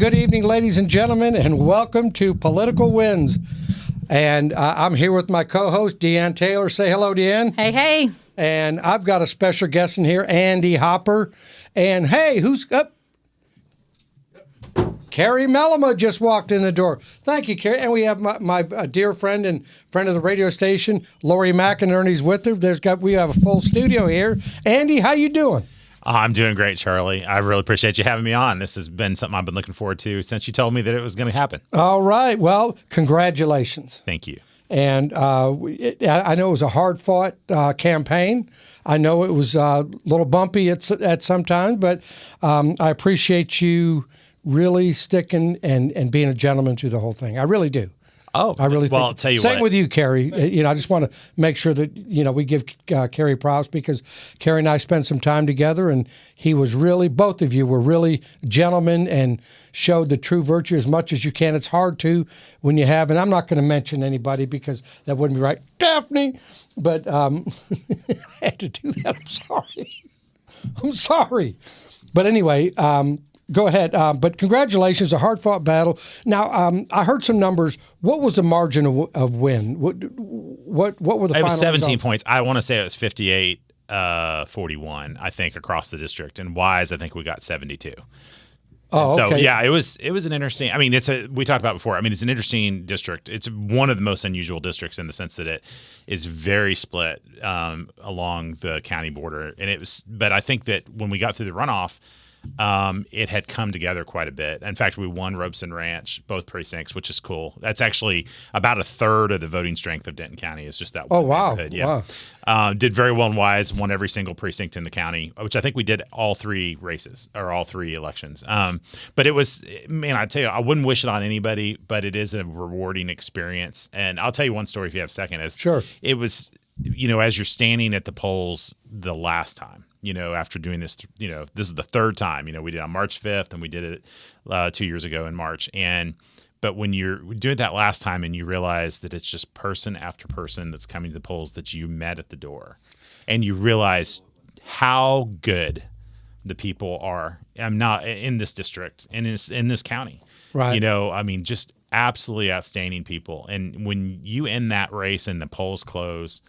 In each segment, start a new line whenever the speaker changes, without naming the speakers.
Good evening, ladies and gentlemen, and welcome to Political Winds. And I'm here with my co-host, Deanne Taylor. Say hello, Deanne.
Hey, hey.
And I've got a special guest in here, Andy Hopper. And hey, who's up? Cary Mellema just walked in the door. Thank you, Cary. And we have my dear friend and friend of the radio station, Lori McInerney's with her. We have a full studio here. Andy, how you doing?
I'm doing great, Charlie. I really appreciate you having me on. This has been something I've been looking forward to since you told me that it was going to happen.
All right. Well, congratulations.
Thank you.
And I know it was a hard-fought campaign. I know it was a little bumpy at some time, but I appreciate you really sticking and being a gentleman through the whole thing. I really do.
Oh,
I really
well,
think.
I'll tell you
Same
what.
with you, Cary. I just want to make sure that we give Cary props because Cary and I spent some time together, and he was really, both of you were really gentlemen and showed the true virtue as much as you can. It's hard to when you have, and I'm not going to mention anybody because that wouldn't be right, Daphne. But I had to do that. I'm sorry. I'm sorry. But anyway. Go ahead. But congratulations, a hard-fought battle. Now, I heard some numbers. What was the margin of win? What were the final
It was 17
results?
points. I want to say it was 58-41, I think, across the district. And Wise, I think we got 72.
Oh,
so,
okay.
yeah, it was an interesting – I mean, we talked about before. I mean, it's an interesting district. It's one of the most unusual districts in the sense that it is very split along the county border. But I think that when we got through the runoff – it had come together quite a bit. In fact, we won Robeson Ranch, both precincts, which is cool. That's actually about a third of the voting strength of Denton County is just that one neighborhood. Yeah.
Wow.
Did very well in Wise, won every single precinct in the county, which I think we did all three races or all three elections. But it was, man, I tell you, I wouldn't wish it on anybody, but it is a rewarding experience. And I'll tell you one story if you have a second.
Sure.
It was, as you're standing at the polls the last time, after doing this, this is the third time, we did it on March 5th and we did it 2 years ago in March. But when you're doing that last time and you realize that it's just person after person that's coming to the polls that you met at the door and you realize how good the people are. I'm not in this district and in this county,
right.
I mean, just absolutely outstanding people. And when you end that race and the polls close,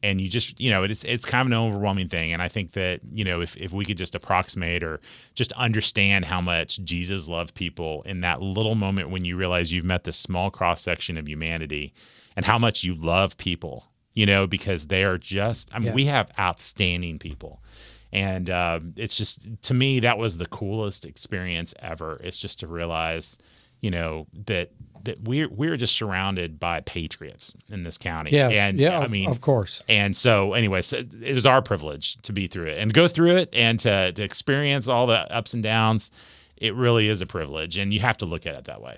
and you just, it's kind of an overwhelming thing. And I think that, if we could just approximate or just understand how much Jesus loved people in that little moment when you realize you've met this small cross-section of humanity and how much you love people, because they are just, we have outstanding people. And it's just, to me, that was the coolest experience ever. It's just to realize, that we're just surrounded by patriots in this county.
Yeah,
and
I mean, of course.
And so, anyways, it was our privilege to be through it and go through it and to experience all the ups and downs. It really is a privilege, and you have to look at it that way.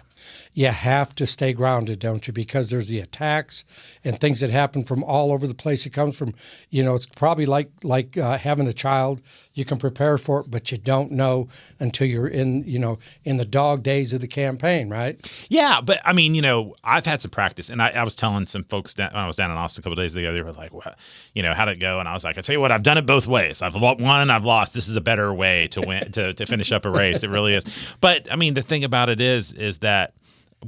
You have to stay grounded, don't you? Because there's the attacks and things that happen from all over the place. It comes from, it's probably like having a child. You can prepare for it, but you don't know until you're in the dog days of the campaign, right?
Yeah, but I mean, I've had some practice, and I was telling some folks when I was down in Austin a couple of days ago, they were like, well, how'd it go? And I was like, I tell you what, I've done it both ways. I've won, I've lost. This is a better way to win, to finish up a race. It really is. But I mean, the thing about it is that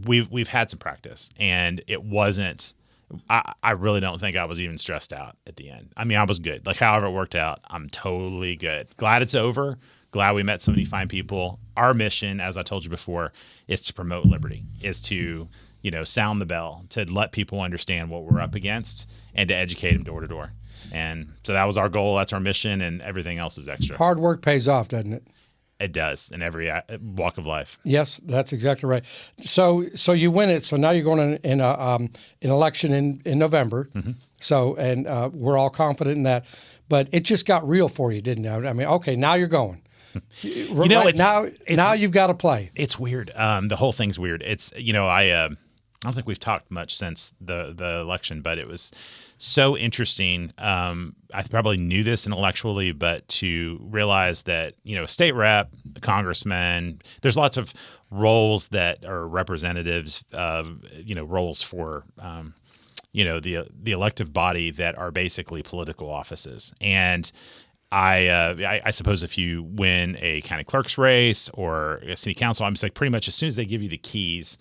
we've had some practice, and it wasn't. I really don't think I was even stressed out at the end. I mean, I was good. Like, however it worked out, I'm totally good. Glad it's over. Glad we met so many fine people. Our mission, as I told you before, is to promote liberty, is to, sound the bell, to let people understand what we're up against and to educate them door to door. And so that was our goal. That's our mission, and everything else is extra.
Hard work pays off, doesn't it?
It does in every walk of life.
Yes, that's exactly right. So you win it. So now you're going in an election in November. Mm-hmm. So we're all confident in that. But it just got real for you, didn't it? I mean, okay, now you're going. Now you've got to play.
It's weird. The whole thing's weird. It's I don't think we've talked much since the election, but it was so interesting. I probably knew this intellectually, but to realize that, state rep, congressman, there's lots of roles that are representatives of, roles for, the elective body that are basically political offices. And I suppose if you win a county clerk's race or a city council, I'm just like pretty much as soon as they give you the keys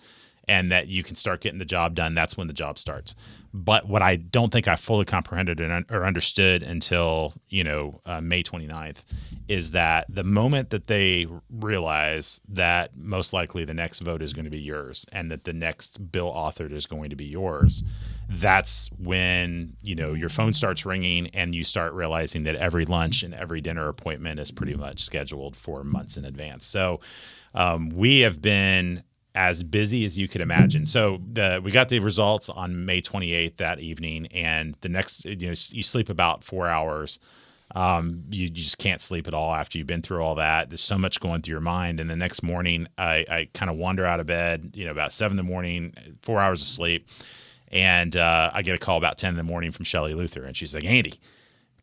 and that you can start getting the job done, that's when the job starts. But what I don't think I fully comprehended or understood until, May 29th is that the moment that they realize that most likely the next vote is going to be yours and that the next bill authored is going to be yours, that's when, your phone starts ringing and you start realizing that every lunch and every dinner appointment is pretty much scheduled for months in advance. So we have been as busy as you could imagine. So we got the results on May 28th that evening, and the next, you sleep about 4 hours. You just can't sleep at all after you've been through all that. There's so much going through your mind. And the next morning, I kind of wander out of bed, about 7 in the morning, 4 hours of sleep. And I get a call about 10 in the morning from Shelley Luther. And she's like, Andy,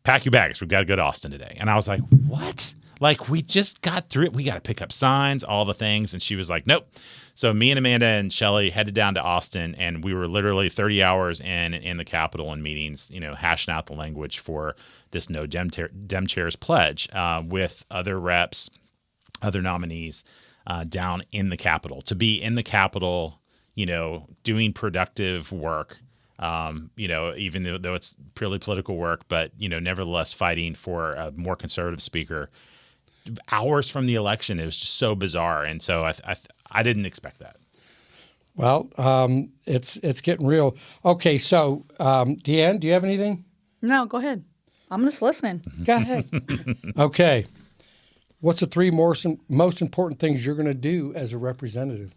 pack your bags. We've got to go to Austin today. And I was like, what? Like, we just got through it. We got to pick up signs, all the things. And she was like, nope. So me and Amanda and Shelley headed down to Austin, and we were literally 30 hours in the Capitol in meetings, hashing out the language for this No Dem Chairs pledge with other reps, other nominees down in the Capitol. To be in the Capitol, doing productive work, even though it's purely political work, but, nevertheless fighting for a more conservative speaker. Hours from the election, it was just so bizarre, and so I didn't expect that.
Well, it's getting real. Okay, so Deanne, do you have anything?
No, go ahead. I'm just listening.
Go ahead. Okay, what's the three most important things you're going to do as a representative?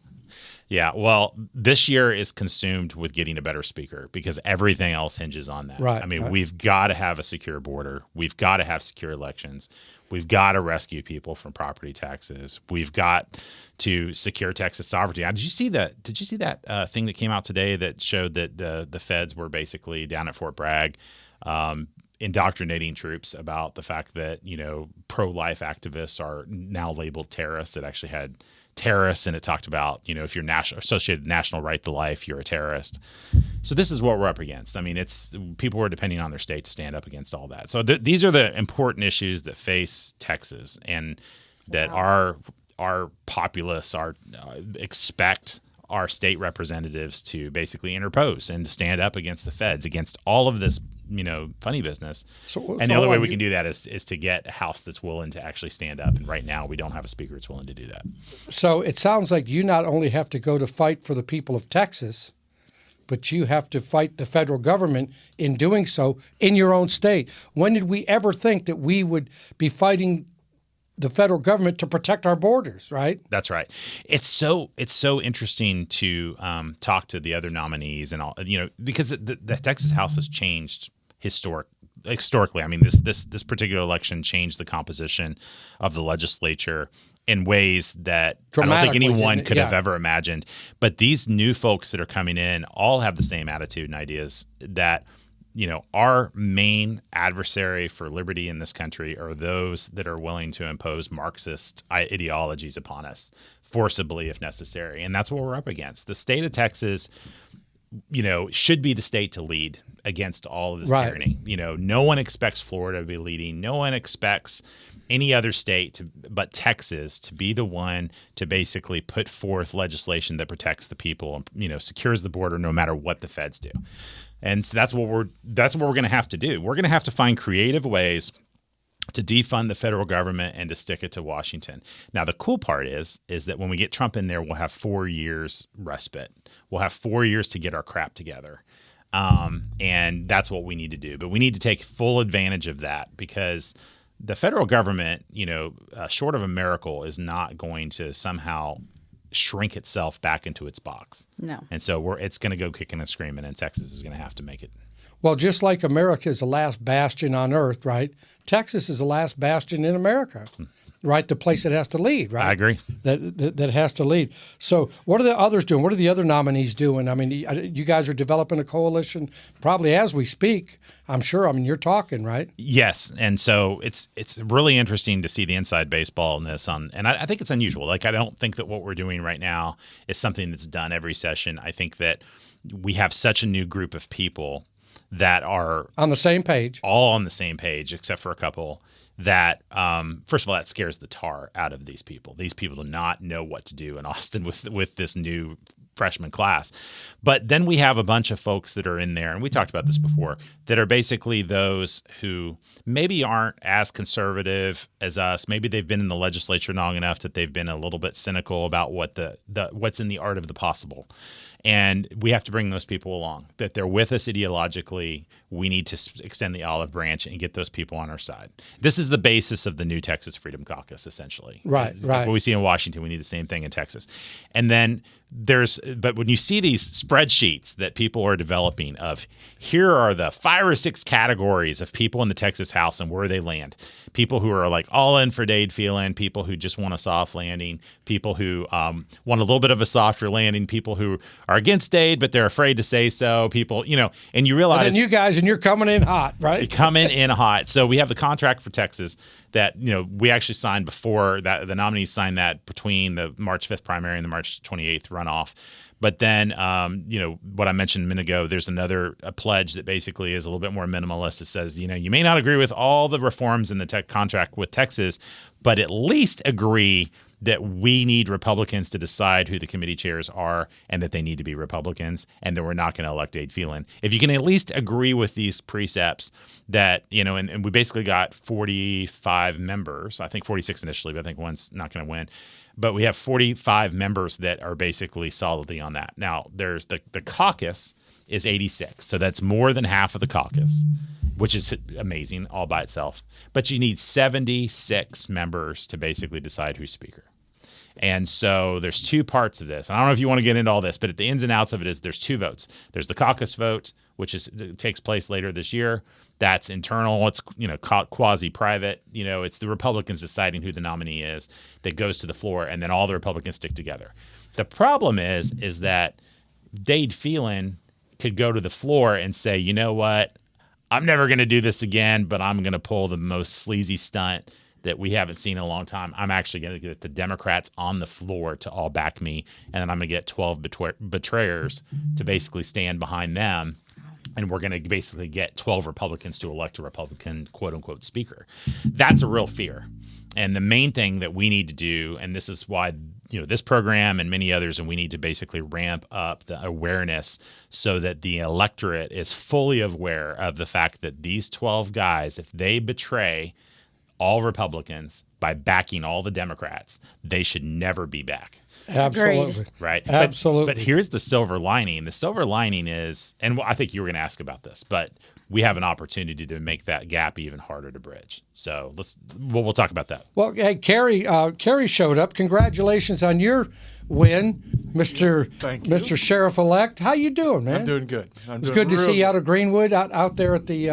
Yeah, well, this year is consumed with getting a better speaker because everything else hinges on that.
Right.
I mean, we've got to have a secure border. We've got to have secure elections. We've got to rescue people from property taxes. We've got to secure Texas sovereignty. Did you see that? Did you see that thing that came out today that showed that the feds were basically down at Fort Bragg, indoctrinating troops about the fact that pro-life activists are now labeled terrorists? It actually had terrorists, and it talked about if you're associated national right to life, you're a terrorist. So this is what we're up against. I mean, it's people are depending on their state to stand up against all that. So these are the important issues that face Texas, and that our populace expect our state representatives to basically interpose and to stand up against the feds, against all of this funny business. And the only way we can do that is to get a House that's willing to actually stand up. And right now, we don't have a speaker that's willing to do that.
So it sounds like you not only have to go to fight for the people of Texas, but you have to fight the federal government in doing so in your own state. When did we ever think that we would be fighting the federal government to protect our borders, right?
That's right. It's so interesting to talk to the other nominees and all, because the Texas House has changed historically. I mean, this particular election changed the composition of the legislature in ways that I don't think anyone could have ever imagined. But these new folks that are coming in all have the same attitude and ideas that our main adversary for liberty in this country are those that are willing to impose Marxist ideologies upon us forcibly if necessary. And that's what we're up against. The state of Texas, should be the state to lead against all of this tyranny. No one expects Florida to be leading. No one expects any other state but Texas to be the one to basically put forth legislation that protects the people and, secures the border no matter what the feds do. And so that's what we're going to have to do. We're going to have to find creative ways to defund the federal government and to stick it to Washington. Now, the cool part is that when we get Trump in there, we'll have 4 years respite. We'll have 4 years to get our crap together. And that's what we need to do. But we need to take full advantage of that because the federal government, short of a miracle, is not going to somehow shrink itself back into its box.
No.
And so it's going to go kicking and screaming, and Texas is going to have to make it.
Well, just like America is the last bastion on earth, right? Texas is the last bastion in America, right? The place that has to lead, right?
I agree.
That has to lead. So what are the others doing? What are the other nominees doing? I mean, you guys are developing a coalition probably as we speak, I'm sure. I mean, you're talking, right?
Yes. And so it's really interesting to see the inside baseball in this. And I think it's unusual. Like, I don't think that what we're doing right now is something that's done every session. I think that we have such a new group of people that are
on the same page,
all on the same page, except for a couple that first of all, that scares the tar out of these people. These people do not know what to do in Austin with this new freshman class. But then we have a bunch of folks that are in there, and we talked about this before, that are basically those who maybe aren't as conservative as us. Maybe they've been in the legislature long enough that they've been a little bit cynical about what's in the art of the possible. And we have to bring those people along, that they're with us ideologically. We need to extend the olive branch and get those people on our side. This is the basis of the new Texas Freedom Caucus, essentially.
Right,
It's
right.
What we see in Washington, we need the same thing in Texas. And then but when you see these spreadsheets that people are developing of, here are the 5 or 6 categories of people in the Texas House and where they land. People who are like all in for Dade Phelan, people who just want a soft landing, people who want a little bit of a softer landing, people who are against Dade, but they're afraid to say so, people, and you realize.
And then you guys, and you're coming in hot, right?
Coming in hot. So we have the contract for Texas that, we actually signed before that. The nominees signed that between the March 5th primary and the March 28th runoff. But then, what I mentioned a minute ago, there's a pledge that basically is a little bit more minimalist. It says, you may not agree with all the reforms in the tech contract with Texas, but at least agree that we need Republicans to decide who the committee chairs are and that they need to be Republicans and that we're not going to elect Dade Phelan. If you can at least agree with these precepts that, and we basically got 45 members, I think 46 initially, but I think one's not going to win. But we have 45 members that are basically solidly on that. Now, there's the caucus is 86. So that's more than half of the caucus, which is amazing all by itself. But you need 76 members to basically decide who's speaker. And so there's 2 parts of this. I don't know if you want to get into all this, but at the ins and outs of it is there's 2 votes. There's the caucus vote, which takes place later this year. That's internal. It's quasi-private. It's the Republicans deciding who the nominee is that goes to the floor, and then all the Republicans stick together. The problem is that Dade Phelan could go to the floor and say, you know what, I'm never going to do this again, but I'm going to pull the most sleazy stunt that we haven't seen in a long time. I'm actually going to get the Democrats on the floor to all back me, and then I'm going to get 12 betrayers to basically stand behind them. And we're going to basically get 12 Republicans to elect a Republican, quote unquote, speaker. That's a real fear. And the main thing that we need to do, and this is why, this program and many others, and we need to basically ramp up the awareness so that the electorate is fully aware of the fact that these 12 guys, if they betray all Republicans by backing all the Democrats, they should never be back.
Absolutely.
Right.
Absolutely.
But here's the silver lining. The silver lining is, and I think you were going to ask about this, but we have an opportunity to make that gap even harder to bridge. So we'll talk about that.
Well, hey, Cary showed up. Congratulations on your win,
Thank you.
Mr. Sheriff-elect. How you doing, man?
I'm doing good.
It's good to see you out of Greenwood, out there at the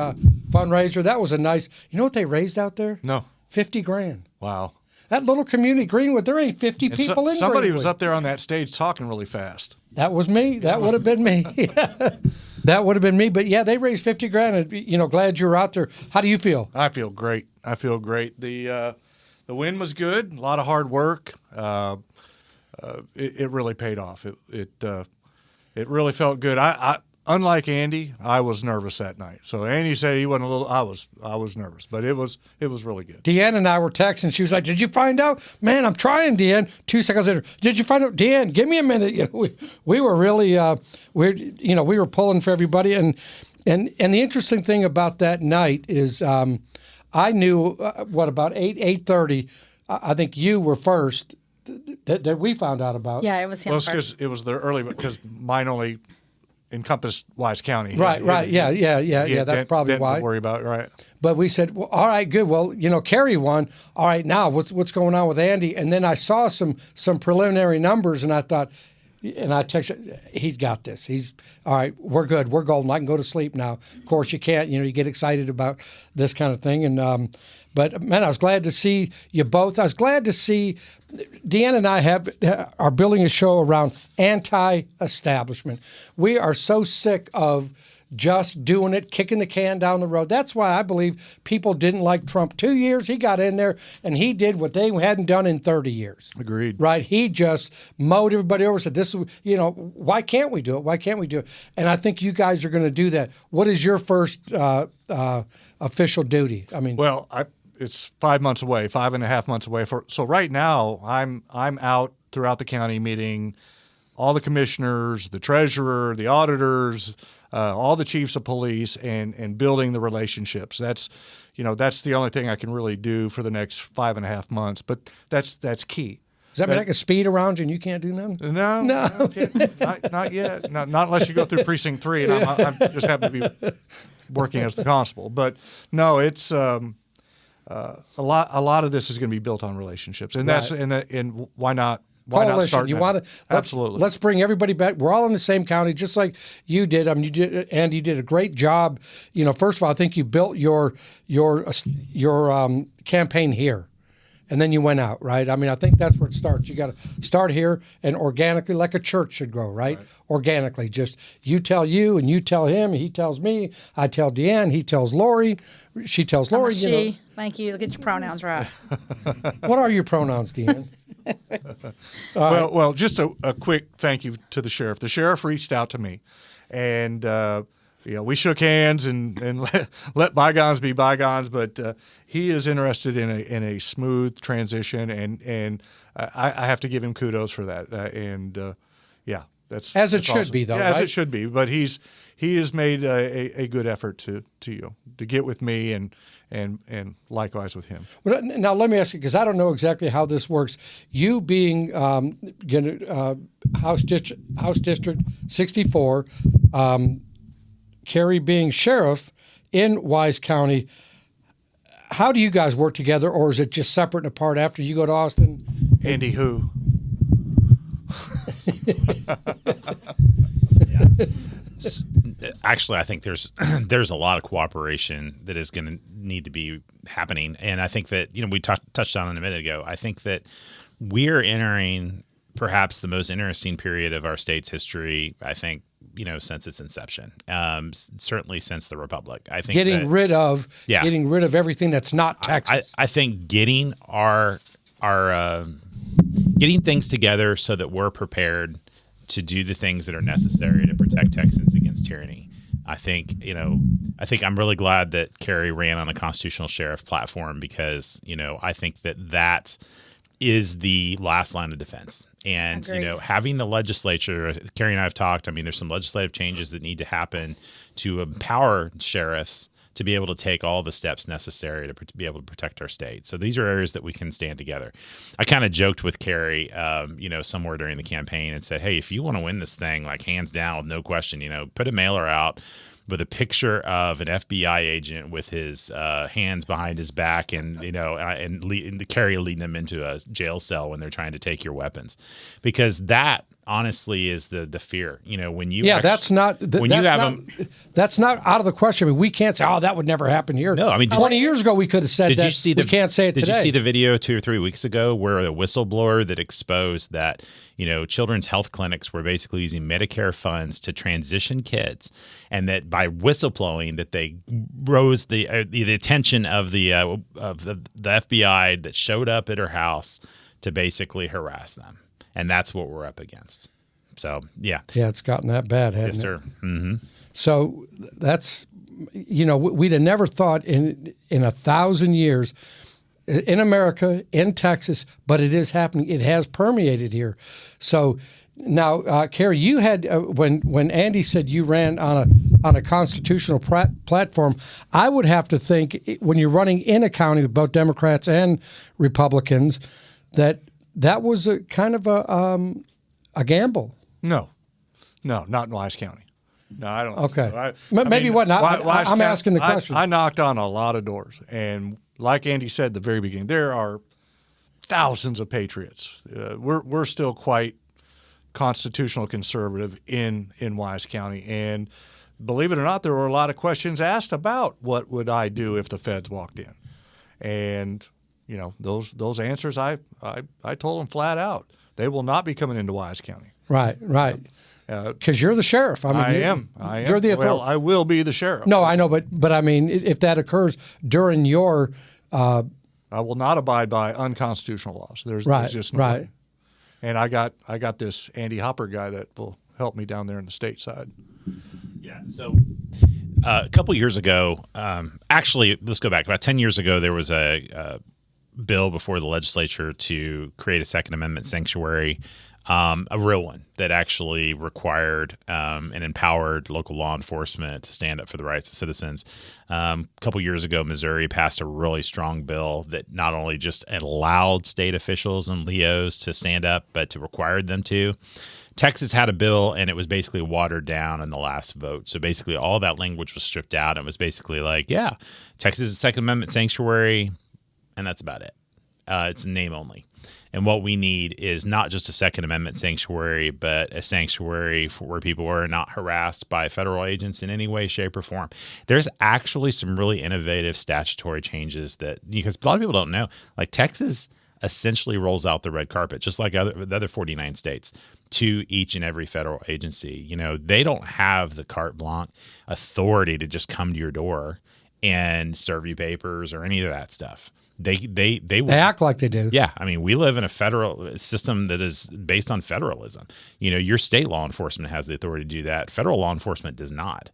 fundraiser. That was a nice. You know what they raised out there?
No.
$50,000.
Wow.
That little community, Greenwood, there ain't 50 people in
somebody
Greenwood.
was up there on that stage talking really fast.
That was me. That would have been me. That would have been me. But yeah, they raised $50,000. And, glad you were out there. How do you feel?
I feel great. The win was good. A lot of hard work. It really paid off. It really felt good. I unlike Andy, I was nervous that night. So Andy said he wasn't a little. I was nervous, but it was really good.
Deanne and I were texting. She was like, "Did you find out, man? I'm trying, Deanne." 2 seconds later, "Did you find out, Deanne? Give me a minute." We were really we were pulling for everybody, and the interesting thing about that night is I knew about 8:30. I think you were first that we found out about.
Yeah, it was him
Well,
first.
it was there early because mine only encompassed Wise County.
Right. Yeah. That's probably
didn't
why.
Worry about it, right?
But we said, well, all right, good. Well, Cary won. All right, now what's going on with Andy? And then I saw some preliminary numbers, and I thought, and I texted, he's got this. He's all right. We're good. We're golden. I can go to sleep now. Of course, you can't. You get excited about this kind of thing, and but man, I was glad to see you both. I was glad to see Deanne and I are building a show around anti-establishment. We are so sick of just doing it, kicking the can down the road. That's why I believe people didn't like Trump. 2 years, he got in there, and he did what they hadn't done in 30 years.
Agreed.
Right? He just mowed everybody over, said, this is, why can't we do it? Why can't we do it? And I think you guys are going to do that. What is your first official duty? I mean,
Well, it's 5 months away, 5.5 months away. So right now, I'm out throughout the county meeting all the commissioners, the treasurer, the auditors, all the chiefs of police, and building the relationships. That's the only thing I can really do for the next 5.5 months. But that's key.
Does that mean I can speed around you and you can't do nothing?
No, not yet. Not unless you go through precinct 3, and I'm just happen to be working as the constable. But no, it's a lot of this is going to be built on relationships, and
Right.
and why not? Why not
Coalition.
start
You
now?
want to
Absolutely.
Let's bring everybody back. We're all in the same county, just like you did. I mean, Andy, you did a great job. First of all, I think you built your campaign here, and then you went out, right? I mean, I think that's where it starts. You got to start here and organically, like a church should grow, right? Organically, just you tell you and you tell him, he tells me, I tell Deanne, he tells Lori, she tells
I'm a
Lori.
she. Thank you. Get your pronouns right.
What are your pronouns, Deanne?
Well, just a quick thank you to the sheriff. The sheriff reached out to me, and we shook hands and let bygones be bygones. But he is interested in a smooth transition, and I have to give him kudos for that. That's
As it
that's
should
awesome.
be, though,
Yeah, as
right?
it should be. But he has made a good effort to get with me and likewise with him.
Well, now, let me ask you, because I don't know exactly how this works. You being House District 64, Cary being sheriff in Wise County, how do you guys work together, or is it just separate and apart after you go to Austin?
Andy, who?
Actually, I think there's a lot of cooperation that is going to need to be happening, and I think that we touched on it a minute ago. I think that we're entering perhaps the most interesting period of our state's history. I think since its inception, certainly since the Republic. I think
Getting rid of everything that's not Texas.
I think getting our getting things together so that we're prepared to do the things that are necessary to protect Texans against tyranny. I think I'm really glad that Cary ran on a constitutional sheriff platform because, I think that is the last line of defense. And,
Agreed.
Having the legislature, Cary and I have talked, I mean, there's some legislative changes that need to happen to empower sheriffs to be able to take all the steps necessary to be able to protect our state. So these are areas that we can stand together. I kind of joked with Cary, somewhere during the campaign and said, hey, if you want to win this thing, like hands down, no question, put a mailer out with a picture of an FBI agent with his hands behind his back and Cary leading them into a jail cell when they're trying to take your weapons. Because that honestly is the fear. When you
that's not out of the question. I mean, we can't say, oh, that would never happen here.
No, I mean,
20 years ago we could have said that. We can't say it today.
Did you see the video 2 or 3 weeks ago where the whistleblower that exposed that children's health clinics were basically using Medicare funds to transition kids, and that by whistleblowing that they rose the attention of the FBI that showed up at her house to basically harass them. And that's what we're up against. So, yeah.
Yeah, it's gotten that bad, hasn't
Yes,
it?
sir. Mm-hmm.
So that's, we'd have never thought in 1,000 years in America, in Texas, but it is happening. It has permeated here. So now, Cary, you had, when Andy said you ran on a constitutional platform, I would have to think when you're running in a county with both Democrats and Republicans that was a kind of a gamble.
No, not in Wise County. No, I don't.
Okay.
So.
Maybe what not?
Wise
I'm
County,
asking the question.
I knocked on a lot of doors, and like Andy said at the very beginning, there are thousands of patriots. We're still quite constitutional conservative in Wise County, and believe it or not, there were a lot of questions asked about what would I do if the feds walked in, and those answers I told them flat out. They will not be coming into Wise County.
Right. Because you're the sheriff. I mean,
I am.
You're the authority.
Well, I will be the sheriff.
No, I know, but I mean, if that occurs during your,
I will not abide by unconstitutional laws. There's just no way. And I got this Andy Hopper guy that will help me down there in the state side.
Yeah. So A couple years ago, actually, let's go back. About 10 years ago, there was a bill before the legislature to create a Second Amendment sanctuary, a real one that actually required and empowered local law enforcement to stand up for the rights of citizens. A couple years ago, Missouri passed a really strong bill that not only just allowed state officials and LEOs to stand up, but to require them to. Texas had a bill, and it was basically watered down in the last vote. So basically all that language was stripped out. And it was basically like, yeah, Texas is a Second Amendment sanctuary, and that's about it. It's a name only. And what we need is not just a Second Amendment sanctuary, but a sanctuary for where people are not harassed by federal agents in any way, shape, or form. There's actually some really innovative statutory changes that, because a lot of people don't know, like Texas essentially rolls out the red carpet, just like the other 49 states, to each and every federal agency. You know, they don't have the carte blanche authority to just come to your door and serve you papers or any of that stuff. They
act like they do.
Yeah, I mean, we live in a federal system that is based on federalism. You know, your state law enforcement has the authority to do that. Federal law enforcement does not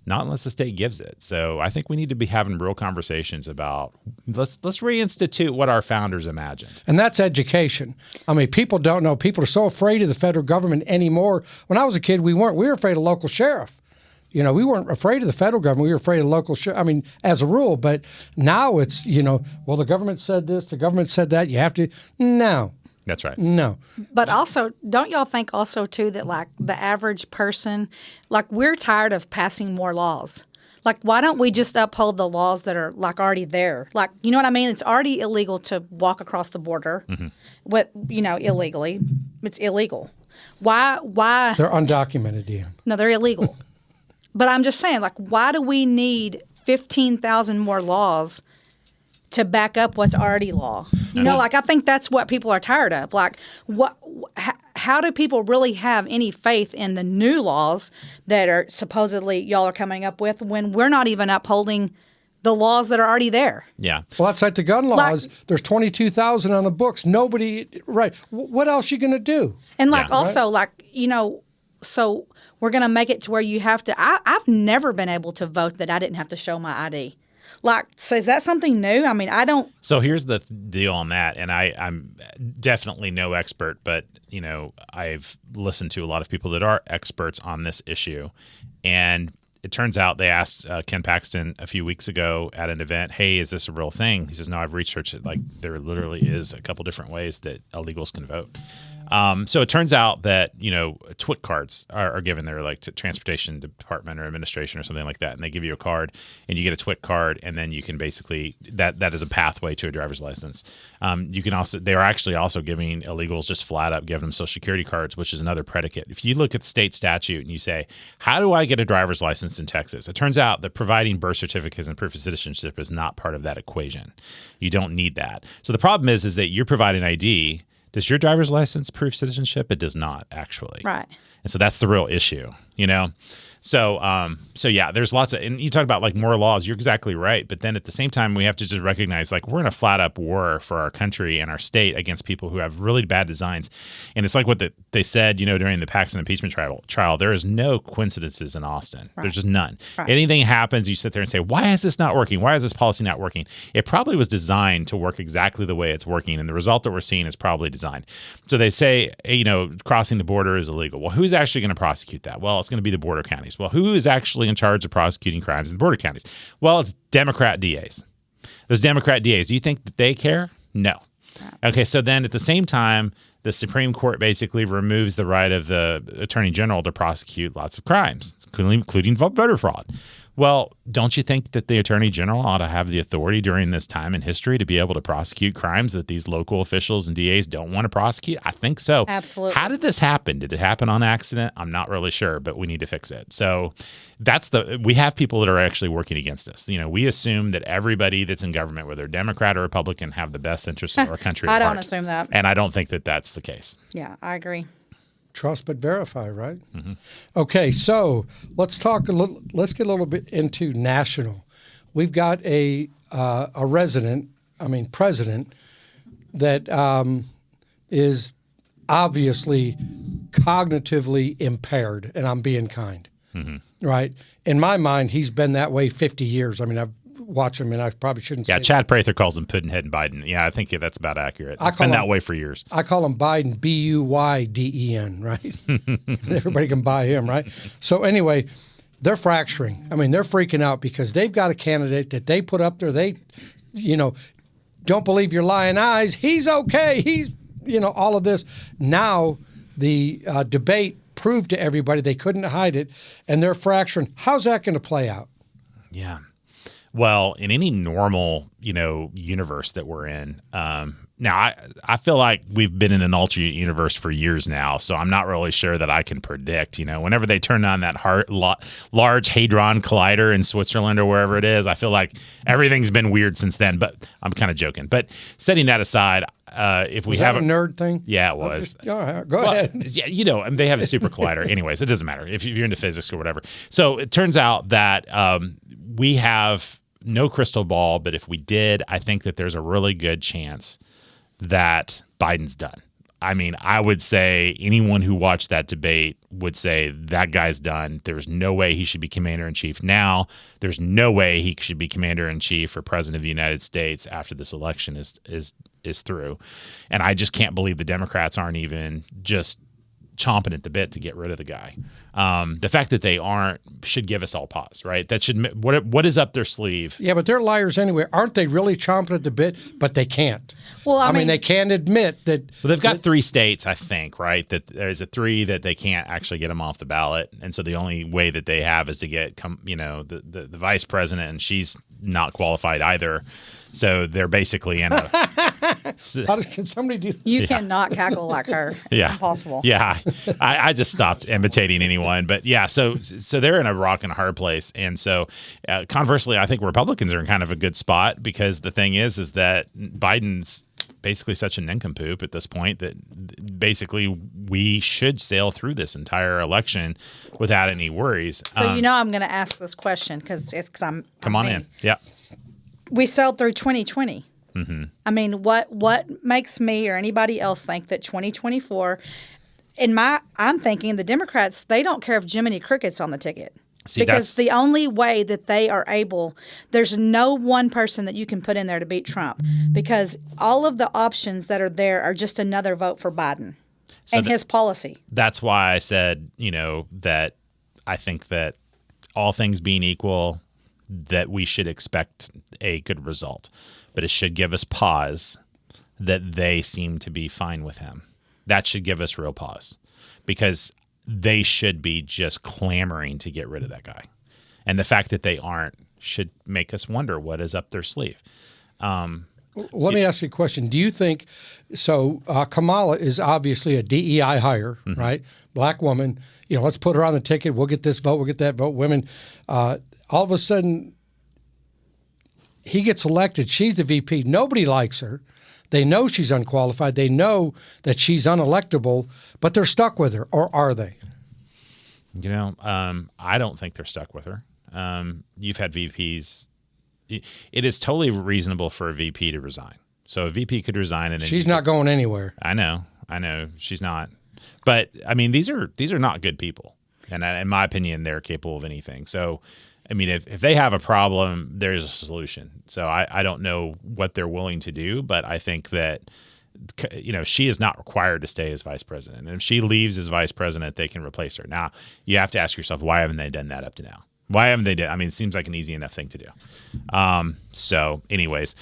unless the state gives it. So I think we need to be having real conversations about let's reinstitute what our founders imagined.
And that's education. I mean, people don't know. People are so afraid of the federal government anymore. When I was a kid, we weren't. We were afraid of local sheriff. You know, we weren't afraid of the federal government. We were afraid of local sheriff. I mean, as a rule. But now it's, you know, well, the government said this, the government said that. You have to. No.
That's right.
No.
But also, don't y'all think also, too, that, like, the average person, like, we're tired of passing more laws. Like, why don't we just uphold the laws that are, like, already there? Like, you know what I mean? It's already illegal to walk across the border, illegally. It's illegal. Why?
They're undocumented, Deanne.
No, they're illegal. But I'm just saying, like, why do we need 15,000 more laws to back up what's already law? You know, like, I think that's what people are tired of. Like, how do people really have any faith in the new laws that are supposedly y'all are coming up with when we're not even upholding the laws that are already there?
Yeah.
Well, that's like the gun laws. There's 22,000 on the books. Nobody, right. What else are you going to do?
And, like, also, like, you know, so we're going to make it to where you have to. I've never been able to vote that I didn't have to show my ID. Like, so is that something new? I mean, I don't.
So here's the deal on that, and I'm definitely no expert, but, you know, I've listened to a lot of people that are experts on this issue, and it turns out they asked Ken Paxton a few weeks ago at an event, hey, is this a real thing? He says, no, I've researched it. Like, there literally is a couple different ways that illegals can vote. So it turns out that, you know, TWIC cards are given there, like to Transportation Department or Administration or something like that. And they give you a card and you get a TWIC card, and then you can basically, that is a pathway to a driver's license. You can also, they are actually also giving illegals just flat up, giving them Social Security cards, which is another predicate. If you look at the state statute and you say, how do I get a driver's license in Texas? It turns out that providing birth certificates and proof of citizenship is not part of that equation. You don't need that. So the problem is that you're providing ID. Does your driver's license prove citizenship? It does not, actually.
Right.
And so that's the real issue, you know? So yeah, there's lots of, and you talk about like more laws, you're exactly right. But then at the same time, we have to just recognize like we're in a flat up war for our country and our state against people who have really bad designs. And it's like what they said, you know, during the Paxton impeachment trial, there is no coincidences in Austin. Right. There's just none. Right. Anything happens, you sit there and say, why is this not working? Why is this policy not working? It probably was designed to work exactly the way it's working. And the result that we're seeing is probably designed. So they say, you know, crossing the border is illegal. Well, who's actually going to prosecute that? Well, it's going to be the border counties. Well, who is actually in charge of prosecuting crimes in the border counties? Well, it's Democrat DAs. Those Democrat DAs, do you think that they care? No. Okay, so then at the same time, the Supreme Court basically removes the right of the Attorney General to prosecute lots of crimes, including voter fraud. Well, don't you think that the Attorney General ought to have the authority during this time in history to be able to prosecute crimes that these local officials and DAs don't want to prosecute? I think so.
Absolutely.
How did this happen? Did it happen on accident? I'm not really sure, but we need to fix it. So we have people that are actually working against us. You know, we assume that everybody that's in government, whether Democrat or Republican, have the best interests of our country.
I don't assume that.
And I don't think that that's the case.
Yeah, I agree.
Trust but verify, right?
Mm-hmm.
Okay, so let's get a little bit into national. We've got a president that is obviously cognitively impaired, and I'm being kind. right? In my mind, he's been that way 50 years. I mean, I've watched him, and I probably shouldn't
Yeah,
say
Chad Prather calls him Puddinhead and Biden. Yeah, I think that's about accurate. It's been that way for years.
I call him Biden, Buyden, right? Everybody can buy him, right? So anyway, they're fracturing. I mean, they're freaking out because they've got a candidate that they put up there. They, don't believe your lying eyes. He's okay. He's, all of this. Now the debate proved to everybody they couldn't hide it, and they're fracturing. How's that going to play out?
Yeah. Well, in any normal, universe that we're in, now I feel like we've been in an alternate universe for years now, so I'm not really sure that I can predict. Whenever they turn on that large Hadron Collider in Switzerland or wherever it is, I feel like everything's been weird since then. But I'm kind of joking. But setting that aside, if we have
a nerd thing,
yeah, it was.
All right, go ahead.
Yeah, and they have a super collider. Anyways, it doesn't matter if you're into physics or whatever. So it turns out that we have no crystal ball, but if we did, I think that there's a really good chance that Biden's done. I mean, I would say anyone who watched that debate would say that guy's done. There's no way he should be commander-in-chief now. There's no way he should be commander-in-chief or president of the United States after this election is through. And I just can't believe the Democrats aren't even just chomping at the bit to get rid of the guy. The fact that they aren't should give us all pause, right? That should what is up their sleeve?
Yeah, but they're liars anyway. Aren't they really chomping at the bit? But they can't.
Well, I
mean, they can't admit that.
Well, they've got 3 states, I think, right? That there's a 3 that they can't actually get them off the ballot, and so the only way that they have is to get the vice president, and she's not qualified either. So they're basically in a.
Can somebody do?
You cannot cackle like her.
Yeah,
Impossible.
Yeah, I just stopped imitating anyone, but yeah, so they're in a rock and a hard place, and so conversely, I think Republicans are in kind of a good spot because the thing is that Biden's basically such a nincompoop at this point that basically we should sail through this entire election without any worries.
So I'm going to ask this question because I'm.
Come on in. Yeah.
We sailed through 2020. Mm-hmm. I mean, what makes me or anybody else think that 2024? I'm thinking the Democrats, they don't care if Jiminy Cricket's on the ticket. Because the only way that they are able, there's no one person that you can put in there to beat Trump because all of the options that are there are just another vote for Biden and his policy. That's
why I said, that I think that all things being equal, that we should expect a good result. But it should give us pause that they seem to be fine with him. That should give us real pause because they should be just clamoring to get rid of that guy. And the fact that they aren't should make us wonder what is up their sleeve.
Let me ask you a question. Do you think so? Kamala is obviously a DEI hire, right? Black woman. Let's put her on the ticket. We'll get this vote. We'll get that vote. Women. All of a sudden, he gets elected. She's the VP. Nobody likes her. They know she's unqualified. They know that she's unelectable, but they're stuck with her, or are they?
I don't think they're stuck with her. You've had VPs. It is totally reasonable for a VP to resign. So a VP could resign, and then
she's not going anywhere.
I know, she's not. But I mean, these are not good people, and in my opinion, they're capable of anything. So. I mean, if they have a problem, there's a solution. So I don't know what they're willing to do, but I think that, she is not required to stay as vice president. And if she leaves as vice president, they can replace her. Now, you have to ask yourself, why haven't they done that up to now? Why haven't they done? I mean, it seems like an easy enough thing to do. So anyways,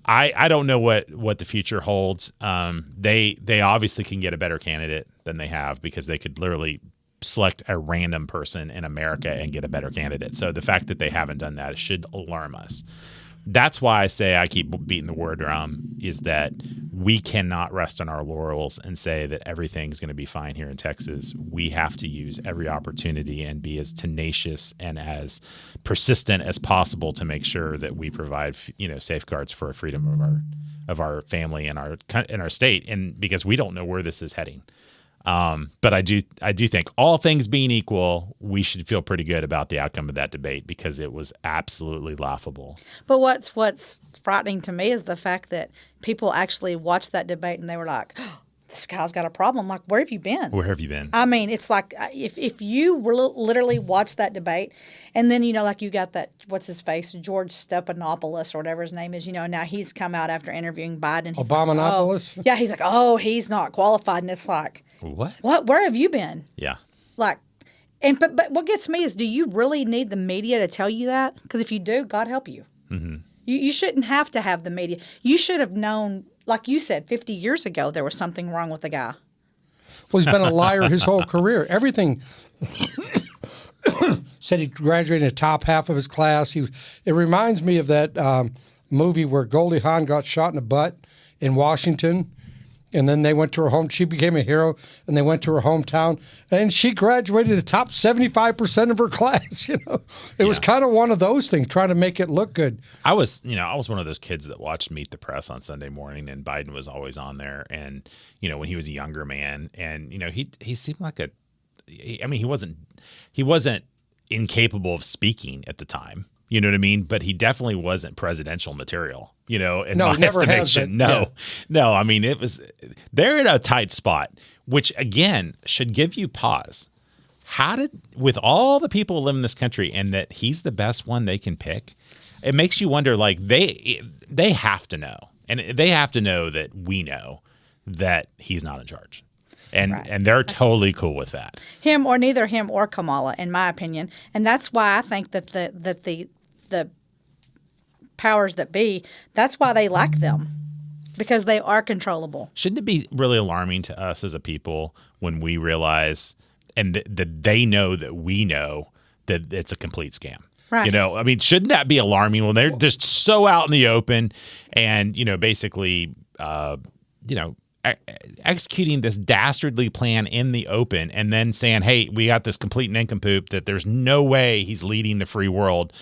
I don't know what the future holds. They obviously can get a better candidate than they have because they could literally select a random person in America and get a better candidate. So the fact that they haven't done that should alarm us. That's why I say I keep beating the word drum is that we cannot rest on our laurels and say that everything's going to be fine here in Texas. We have to use every opportunity and be as tenacious and as persistent as possible to make sure that we provide, safeguards for freedom of our family and our state. And because we don't know where this is heading. But I do think all things being equal, we should feel pretty good about the outcome of that debate because it was absolutely laughable.
But what's frightening to me is the fact that people actually watched that debate and they were like, oh, this guy's got a problem. Like, where have you been?
Where have you been?
I mean, it's like if you were literally watch that debate, and then like you got that what's his face, George Stephanopoulos or whatever his name is. Now he's come out after interviewing Biden. He's
Obamanopoulos?
Like, he's like, he's not qualified, and it's like,
what?
Where have you been?
Yeah.
Like, but what gets me is, do you really need the media to tell you that? Because if you do, God help you. Mm-hmm. You shouldn't have to have the media. You should have known. Like you said, 50 years ago, there was something wrong with the guy.
Well, he's been a liar his whole career. Everything said he graduated in the top half of his class. It reminds me of that movie where Goldie Hawn got shot in the butt in Washington. And then they went to her home. She became a hero, and they went to her hometown. And she graduated the top 75% of her class. It was kind of one of those things, trying to make it look good.
I was one of those kids that watched Meet the Press on Sunday morning, and Biden was always on there. And when he was a younger man, and he seemed like he wasn't incapable of speaking at the time. You know what I mean? But he definitely wasn't presidential material, in my estimation. No. I mean, they're in a tight spot, which again should give you pause. With all the people who live in this country, and that he's the best one they can pick, it makes you wonder, like, they have to know. And they have to know that we know that he's not in charge. And they're totally cool with that.
Neither him or Kamala, in my opinion. And that's why I think that the powers that be, that's why they like them, because they are controllable.
Shouldn't it be really alarming to us as a people when we realize and that they know that we know that it's a complete scam?
Right.
I mean, shouldn't that be alarming when they're just so out in the open and, basically, executing this dastardly plan in the open and then saying, hey, we got this complete nincompoop that there's no way he's leading the free world,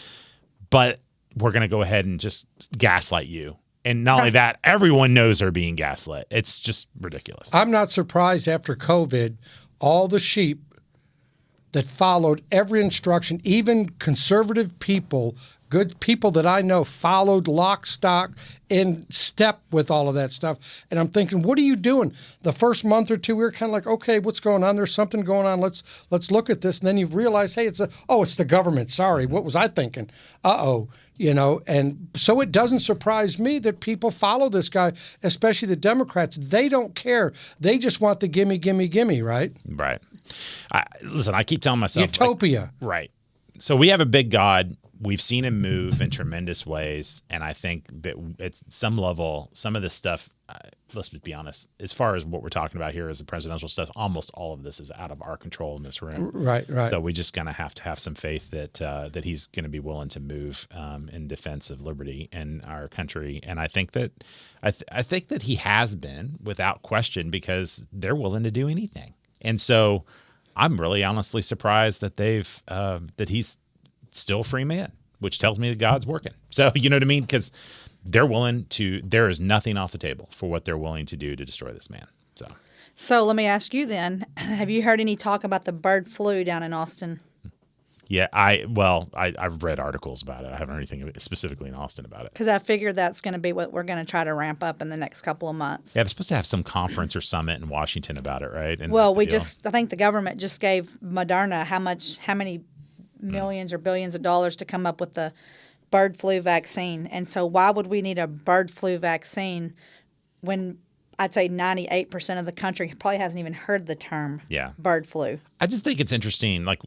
but we're going to go ahead and just gaslight you. And not only that, everyone knows they're being gaslit. It's just ridiculous.
I'm not surprised after COVID, all the sheep that followed every instruction, even conservative people, good people that I know, followed lock, stock, in step with all of that stuff. And I'm thinking, what are you doing? The first month or two, we were kind of like, okay, what's going on? There's something going on. Let's look at this. And then you realize, hey, it's the government. Sorry, what was I thinking? And so it doesn't surprise me that people follow this guy, especially the Democrats. They don't care. They just want the gimme, gimme, gimme, right?
Right. Listen, I keep telling myself.
Utopia.
Right. So we have a big God. We've seen him move in tremendous ways, and I think that at some level, some of this stuff, let's be honest, as far as what we're talking about here as the presidential stuff, almost all of this is out of our control in this room.
Right.
So we're just going to have some faith that he's going to be willing to move in defense of liberty in our country, and I think that I think that he has been without question, because they're willing to do anything, and so I'm really honestly surprised that that he's still a free man, which tells me that God's working. So, you know what I mean? Because there is nothing off the table for what they're willing to do to destroy this man. So
let me ask you then, have you heard any talk about the bird flu down in Austin?
Yeah, I've read articles about it. I haven't heard anything specifically in Austin about it.
Because I figured that's going to be what we're going to try to ramp up in the next couple of months.
Yeah, they're supposed to have some conference or summit in Washington about it, right? And
I think the government just gave Moderna how many millions or billions of dollars to come up with the bird flu vaccine. And so why would we need a bird flu vaccine when I'd say 98% of the country probably hasn't even heard the term bird flu?
I just think it's interesting. Like,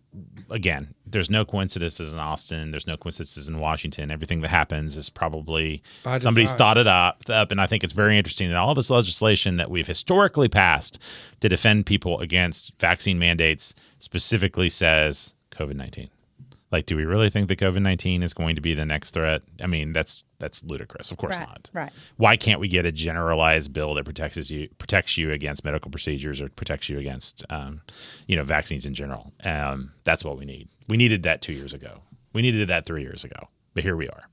again, there's no coincidences in Austin. There's no coincidences in Washington. Everything that happens is probably somebody's thought it up. And I think it's very interesting that all this legislation that we've historically passed to defend people against vaccine mandates specifically says COVID-19. Like, do we really think that COVID-19 is going to be the next threat? I mean, that's ludicrous. Of course not.
Right.
Why can't we get a generalized bill that protects you against medical procedures or protects you against, vaccines in general? That's what we need. We needed that 2 years ago. We needed that 3 years ago. But here we are.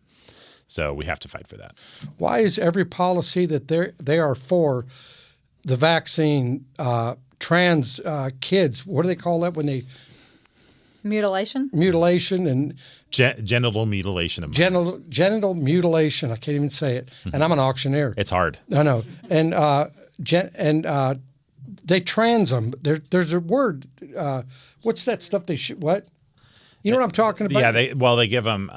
So we have to fight for that.
Why is every policy that they are for the vaccine trans kids? What do they call that when they?
Mutilation
and
genital mutilation of
genital mutilation. I can't even say it. And I'm an auctioneer.
It's hard.
I know. And they trans them. There's a word. What's that stuff they what? You know what I'm talking about?
Yeah, they give them,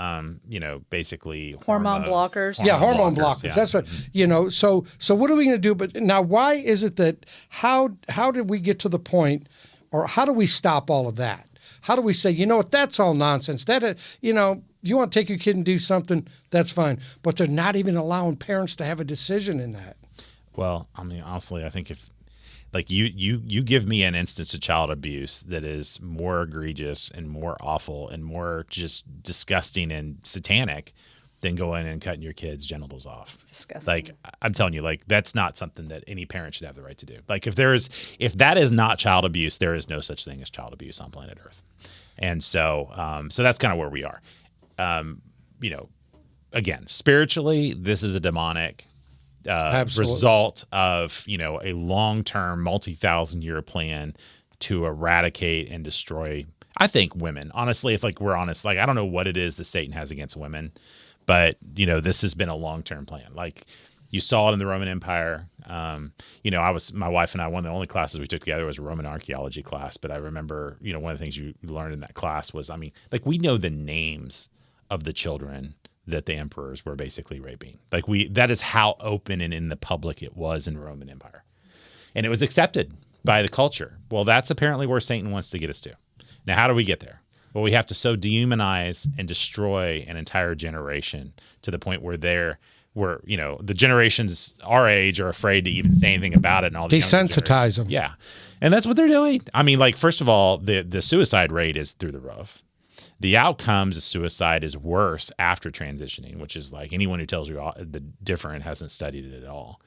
basically
Hormone
hormones.
blockers.
Yeah, hormone blockers.
Yeah.
That's what So what are we going to do? But now, why is it that how did we get to the point, or how do we stop all of that? How do we say, you know what, that's all nonsense? That you want to take your kid and do something, that's fine. But they're not even allowing parents to have a decision in that.
Well, I mean, honestly, I think if like you give me an instance of child abuse that is more egregious and more awful and more just disgusting and satanic than going and cutting your kid's genitals off.
It's disgusting.
Like, I'm telling you, like, that's not something that any parent should have the right to do. Like, if that is not child abuse, there is no such thing as child abuse on planet Earth. And so that's kind of where we are. Again, spiritually, this is a demonic result of, a long-term, multi-thousand-year plan to eradicate and destroy, I think, women. Honestly, if we're honest, I don't know what it is that Satan has against women, but, this has been a long-term plan. Like, you saw it in the Roman Empire. My wife and I, one of the only classes we took together was a Roman archaeology class. But I remember, one of the things you learned in that class was, we know the names of the children that the emperors were basically raping. That is how open and in the public it was in the Roman Empire. And it was accepted by the culture. Well, that's apparently where Satan wants to get us to. Now, how do we get there? Well, we have to so dehumanize and destroy an entire generation to the point where the generations our age are afraid to even say anything about it, and all the
desensitize them.
Yeah, and that's what they're doing. First of all, the suicide rate is through the roof. The outcomes of suicide is worse after transitioning, which is like anyone who tells you the different hasn't studied it at all.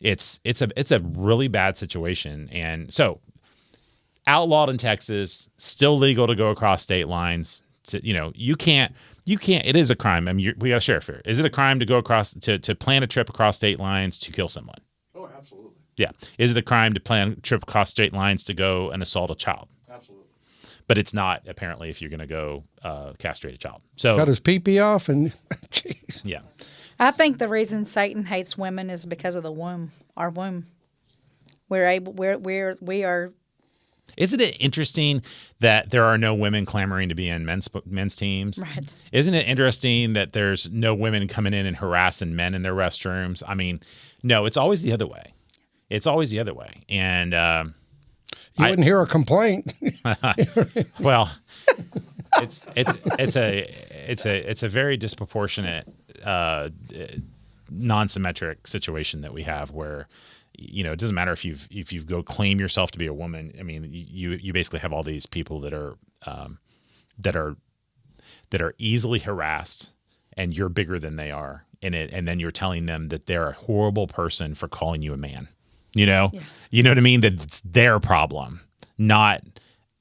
It's a really bad situation, and so outlawed in Texas, still legal to go across state lines. You can't. It is a crime. We got a sheriff here. Is it a crime to go across to plan a trip across state lines to kill someone?
Oh, absolutely.
Yeah. Is it a crime to plan a trip across state lines to go and assault a child?
Absolutely.
But it's not, apparently, if you're going to go castrate a child. So
got his pee-pee off and jeez.
Yeah.
I think the reason Satan hates women is because of the womb, our womb. We are.
Isn't it interesting that there are no women clamoring to be in men's teams?
Right.
Isn't it interesting that there's no women coming in and harassing men in their restrooms? No, it's always the other way. It's always the other way. And
you wouldn't hear a complaint.
well, it's a very disproportionate, non-symmetric situation that we have where, it doesn't matter if you go claim yourself to be a woman. You basically have all these people that are easily harassed, and you're bigger than they are in it, and then you're telling them that they're a horrible person for calling you a man. You know what I mean? That it's their problem, not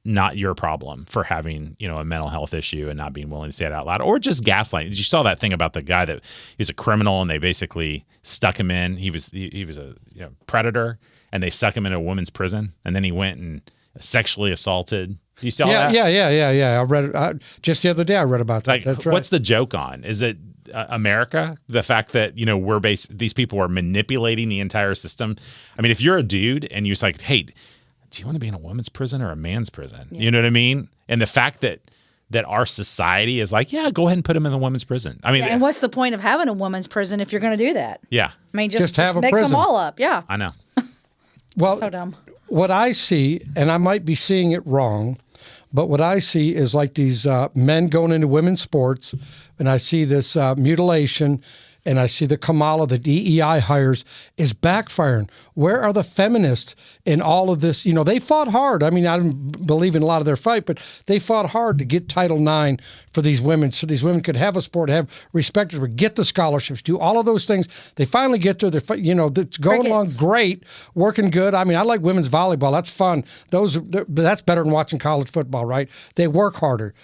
your problem for having, a mental health issue and not being willing to say it out loud, or just gaslighting. You saw that thing about the guy that he was a criminal and they basically stuck him in. He was a predator, and they stuck him in a women's prison, and then he went and sexually assaulted. You saw that?
Yeah. I read it just the other day. I read about that. That's right.
What's the joke on? Is it America? The fact that these people are manipulating the entire system. If you're a dude and you're like, hey, do you want to be in a woman's prison or a man's prison? Yeah. You know what I mean? And the fact that our society is like, yeah, go ahead and put him in the women's prison.
And what's the point of having a women's prison if you're going to do that?
Yeah.
Just have mix them all up. Yeah.
I know.
Well,
so dumb.
What I see, and I might be seeing it wrong, but what I see is like these men going into women's sports, and I see this mutilation, and I see the Kamala, the DEI hires, is backfiring. Where are the feminists in all of this? They fought hard. I don't believe in a lot of their fight, but they fought hard to get Title IX for these women, so these women could have a sport, have respect, get the scholarships, do all of those things. They finally get there. It's going along great, working good. I like women's volleyball. That's fun. That's better than watching college football, right? They work harder.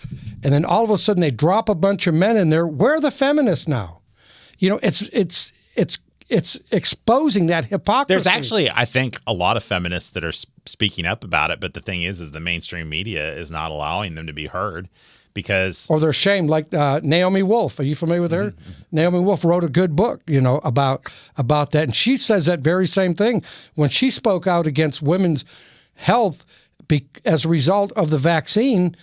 And then all of a sudden they drop a bunch of men in there. Where are the feminists now? It's it's exposing that hypocrisy.
There's actually, I think, a lot of feminists that are speaking up about it, but the thing is the mainstream media is not allowing them to be heard because...
Or they're shamed, like Naomi Wolf. Are you familiar with her? Mm-hmm. Naomi Wolf wrote a good book, about that. And she says that very same thing. When she spoke out against women's health as a result of the vaccine,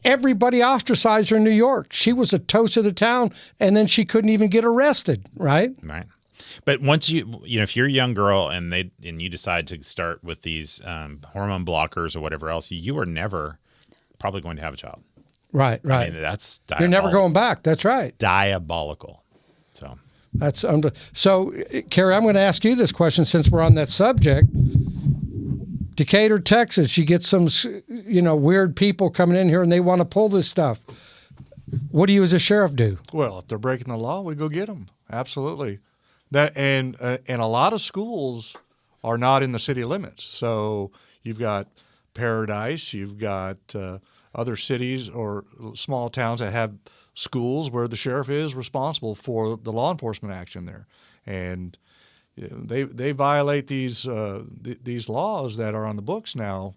everybody ostracized her in New York. She was a toast of the town, and then she couldn't even get arrested, right?
Right. But once if you're a young girl and you decide to start with these hormone blockers or whatever else, you are never probably going to have a child.
Right.
I mean, that's diabolical.
You're never going back. That's right.
Diabolical. So
so, Carrie, I'm going to ask you this question since we're on that subject. Decatur, Texas, you get some, weird people coming in here and they want to pull this stuff. What do you as a sheriff do?
Well, if they're breaking the law, we go get them. Absolutely. That and a lot of schools are not in the city limits. So you've got Paradise, you've got other cities or small towns that have schools where the sheriff is responsible for the law enforcement action there, and they violate these laws that are on the books now.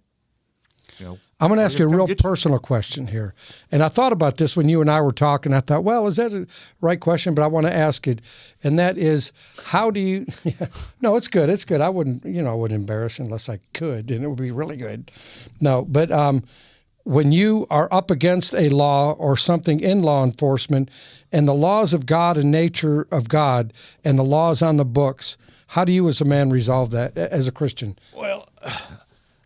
I'm going to ask you a real personal question here. And I thought about this when you and I were talking. I thought, well, is that a right question? But I want to ask it. And that is, how do you – no, it's good. It's good. I wouldn't embarrass unless I could, and it would be really good. No, but when you are up against a law or something in law enforcement and the laws of God and nature of God and the laws on the books, how do you as a man resolve that as a Christian?
Well,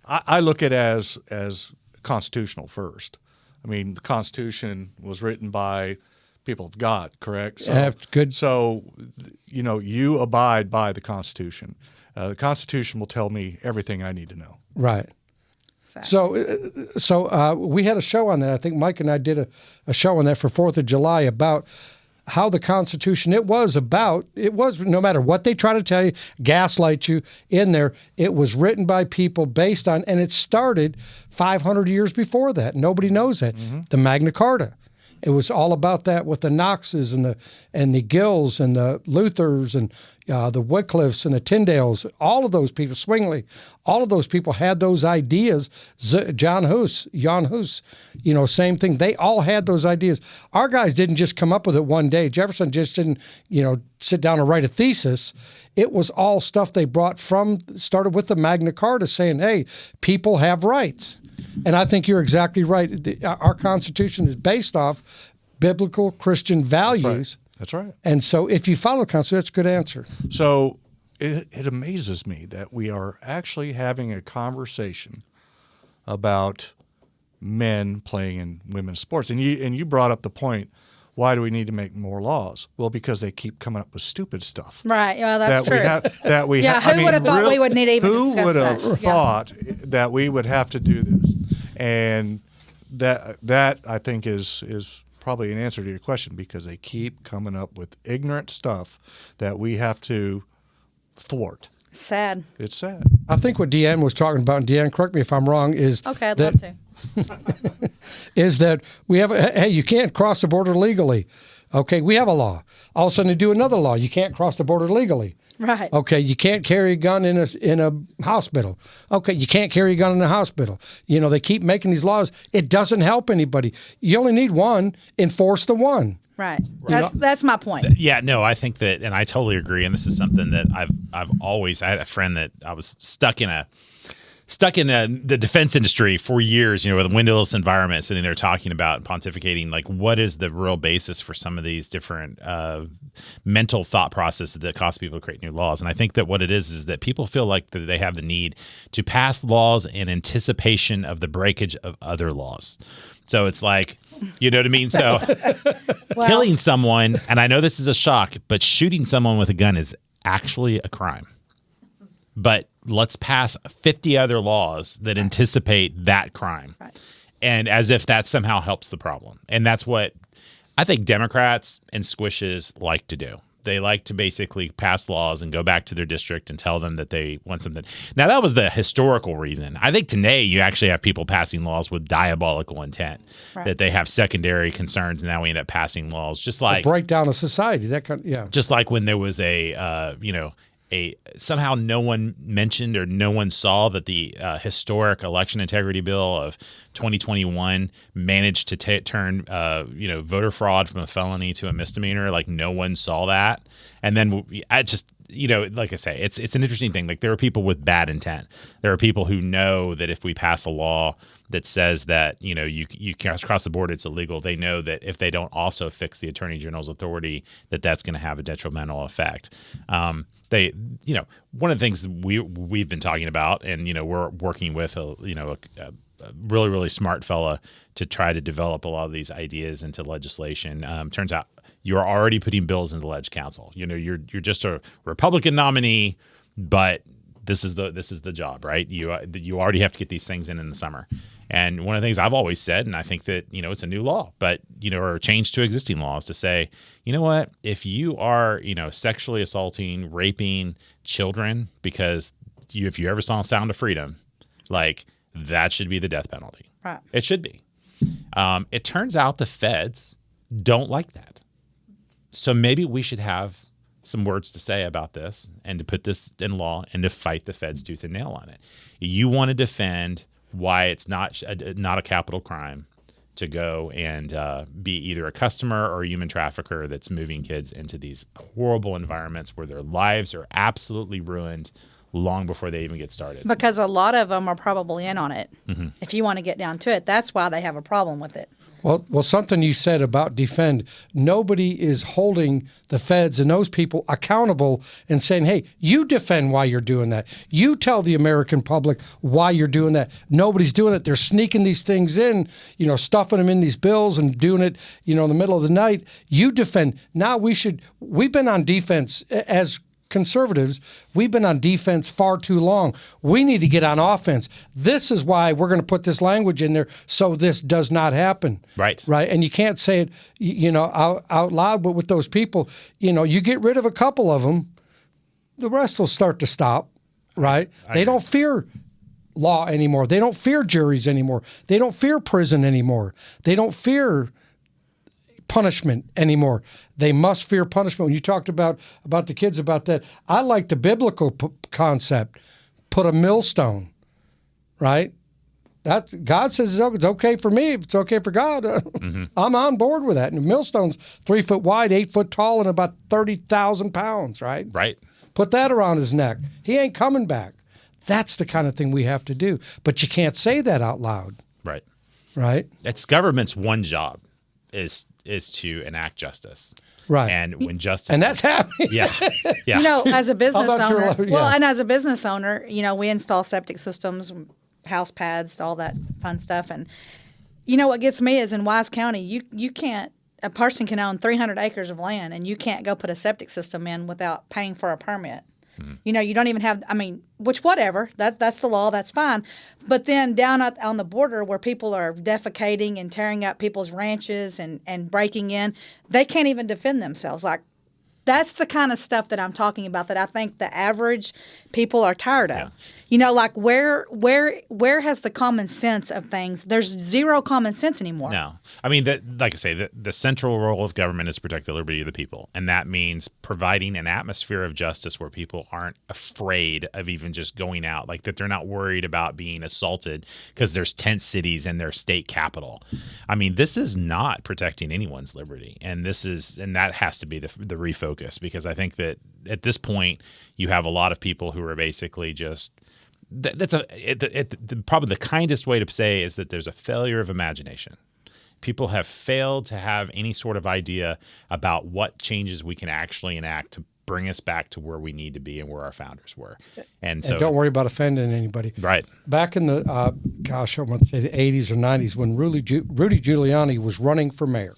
I look at it as constitutional first. I mean, the Constitution was written by people of God, correct? So,
that's good.
So, you abide by the Constitution. The Constitution will tell me everything I need to know.
Right. So we had a show on that. I think Mike and I did a show on that for 4th of July about how the Constitution, it was no matter what they try to tell you, gaslight you in there, it was written by people based on, and it started 500 years before that. Nobody knows that. Mm-hmm. The Magna Carta. It was all about that with the Knoxes and the Gills and the Luthers and the Wycliffes and the Tyndales, all of those people, Zwingli, all of those people had those ideas. Jan Hus, same thing. They all had those ideas. Our guys didn't just come up with it one day. Jefferson just didn't, sit down and write a thesis. It was all stuff they started with the Magna Carta saying, hey, people have rights. And I think you're exactly right. Our Constitution is based off biblical Christian values.
That's right.
And so if you follow the Constitution, that's a good answer.
So it amazes me that we are actually having a conversation about men playing in women's sports. And you brought up the point, why do we need to make more laws? Well, because they keep coming up with stupid stuff.
Right. Yeah, that's true.
Who
would have thought we would need to even discuss that?
Who would have thought that we would have to do this? And that I think is probably an answer to your question, because they keep coming up with ignorant stuff that we have to thwart.
Sad.
It's sad.
I think what Deanne was talking about, and Deanne, correct me if I'm wrong, is
okay. I'd love to.
is that we have you can't cross the border legally. Okay, we have a law. All of a sudden they do another law. You can't cross the border legally.
Right.
Okay, you can't carry a gun in a hospital. Okay, you can't carry a gun in a hospital. They keep making these laws. It doesn't help anybody. You only need one. Enforce the one.
Right. That's my point.
Yeah, no, I think that, and I totally agree. And this is something that I've always. I had a friend that I was stuck in the defense industry for years, with a windowless environment, sitting there talking about and pontificating, like, what is the real basis for some of these different mental thought processes that cause people to create new laws. And I think that what it is that people feel like that they have the need to pass laws in anticipation of the breakage of other laws. So it's like, you know what I mean? So killing someone, and I know this is a shock, but shooting someone with a gun is actually a crime. But let's pass 50 other laws that anticipate that crime. Right. And as if that somehow helps the problem. And that's what I think Democrats and squishes like to do. They like to basically pass laws and go back to their district and tell them that they want something. Now, that was the historical reason. I think today you actually have people passing laws with diabolical intent, that they have secondary concerns, and now we end up passing laws. Just like
break down a society. That kind, yeah.
Just like when there was somehow no one mentioned or no one saw that the historic election integrity bill of 2021 managed to turn voter fraud from a felony to a misdemeanor. Like, no one saw that. And then like I say, it's an interesting thing. Like, there are people with bad intent. There are people who know that if we pass a law that says that, you cross the border, it's illegal. They know that if they don't also fix the Attorney General's authority, that's going to have a detrimental effect. One of the things that we've been talking about, and we're working with a really, really smart fella to try to develop a lot of these ideas into legislation. Turns out you're already putting bills into the Ledge Council. You're just a Republican nominee, but this is the job, right? You already have to get these things in the summer. And one of the things I've always said, and I think that, it's a new law, but, or a change to existing laws to say, you know what, if you are, sexually assaulting, raping children, because if you ever saw Sound of Freedom, like, that should be the death penalty.
Right.
It should be. It turns out the feds don't like that. So maybe we should have some words to say about this and to put this in law and to fight the feds tooth and nail on it. You want to defend why it's not a capital crime to go and be either a customer or a human trafficker that's moving kids into these horrible environments where their lives are absolutely ruined long before they even get started.
Because a lot of them are probably in on it. Mm-hmm. If you want to get down to it, that's why they have a problem with it.
Well, something you said about defend, nobody is holding the feds and those people accountable and saying, hey, you defend why you're doing that. You tell the American public why you're doing that. Nobody's doing it. They're sneaking these things in, stuffing them in these bills and doing it, in the middle of the night. You defend. Now we've been on defense as conservatives. We've been on defense far too long. We need to get on offense. This is why we're going to put this language in there so this does not happen.
Right.
Right. And you can't say it, out loud, but with those people, you get rid of a couple of them, the rest will start to stop. Right. They don't fear law anymore. They don't fear juries anymore. They don't fear prison anymore. They don't fear punishment anymore. They must fear punishment. When you talked about the kids about that, I like the biblical concept. Put a millstone, right? That God says it's okay for me. If it's okay for God, I'm on board with that. And the millstone's 3 foot wide, 8 foot tall, and about 30,000 pounds, right?
Right.
Put that around his neck. He ain't coming back. That's the kind of thing we have to do. But you can't say that out loud.
Right.
Right.
It's government's one job is to enact justice.
Right.
And when justice...
And that's happening.
Yeah. Yeah.
As a business owner...
Yeah.
And as a business owner, we install septic systems, house pads, all that fun stuff. And what gets me is in Wise County, you can't... A person can own 300 acres of land, and you can't go put a septic system in without paying for a permit. You don't even have, which whatever, that's the law, that's fine. But then down on the border where people are defecating and tearing up people's ranches and breaking in, they can't even defend themselves. Like, that's the kind of stuff that I'm talking about that I think the average people are tired of. Yeah. Like where has the common sense of things? There's zero common sense anymore.
No. Like I say, the central role of government is to protect the liberty of the people. And that means providing an atmosphere of justice where people aren't afraid of even just going out, like that they're not worried about being assaulted because there's tent cities in their state capital. This is not protecting anyone's liberty. And that has to be the refocus, because I think that at this point you have a lot of people who are basically just probably the kindest way to say is that there's a failure of imagination. People have failed to have any sort of idea about what changes we can actually enact to bring us back to where we need to be and where our founders were. And
don't worry about offending anybody.
Right.
Back in the, I want to say the 80s or 90s, when Rudy Giuliani was running for mayor,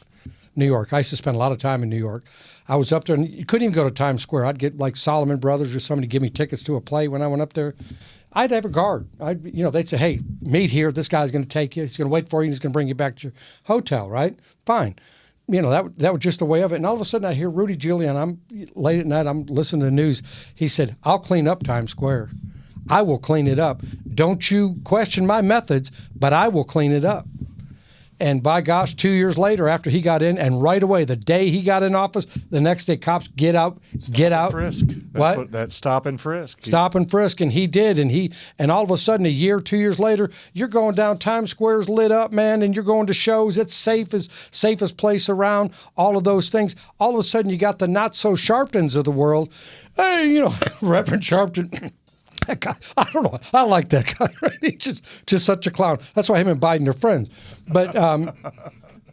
New York. I used to spend a lot of time in New York. I was up there, and you couldn't even go to Times Square. I'd get like Solomon Brothers or somebody to give me tickets to a play when I went up there. I'd have a guard. They'd say, hey, meet here. This guy's going to take you. He's going to wait for you. And he's going to bring you back to your hotel, right? Fine. that was just the way of it. And all of a sudden I hear Rudy Giuliani. I'm late at night. I'm listening to the news. He said, "I'll clean up Times Square. I will clean it up. Don't you question my methods, but I will clean it up." And by gosh, 2 years later, after he got in, and right away, the day he got in office, the next day, cops get out.
Frisk. That's stop and frisk.
Stop and frisk, and he did, and all of a sudden, a year, 2 years later, you're going down Times Square's lit up, man, and you're going to shows. It's safest place around. All of those things. All of a sudden, you got the not so Sharptons of the world. Hey, Reverend Sharpton. That guy, I don't know. I like that guy. Right? He's just such a clown. That's why him and Biden are friends. But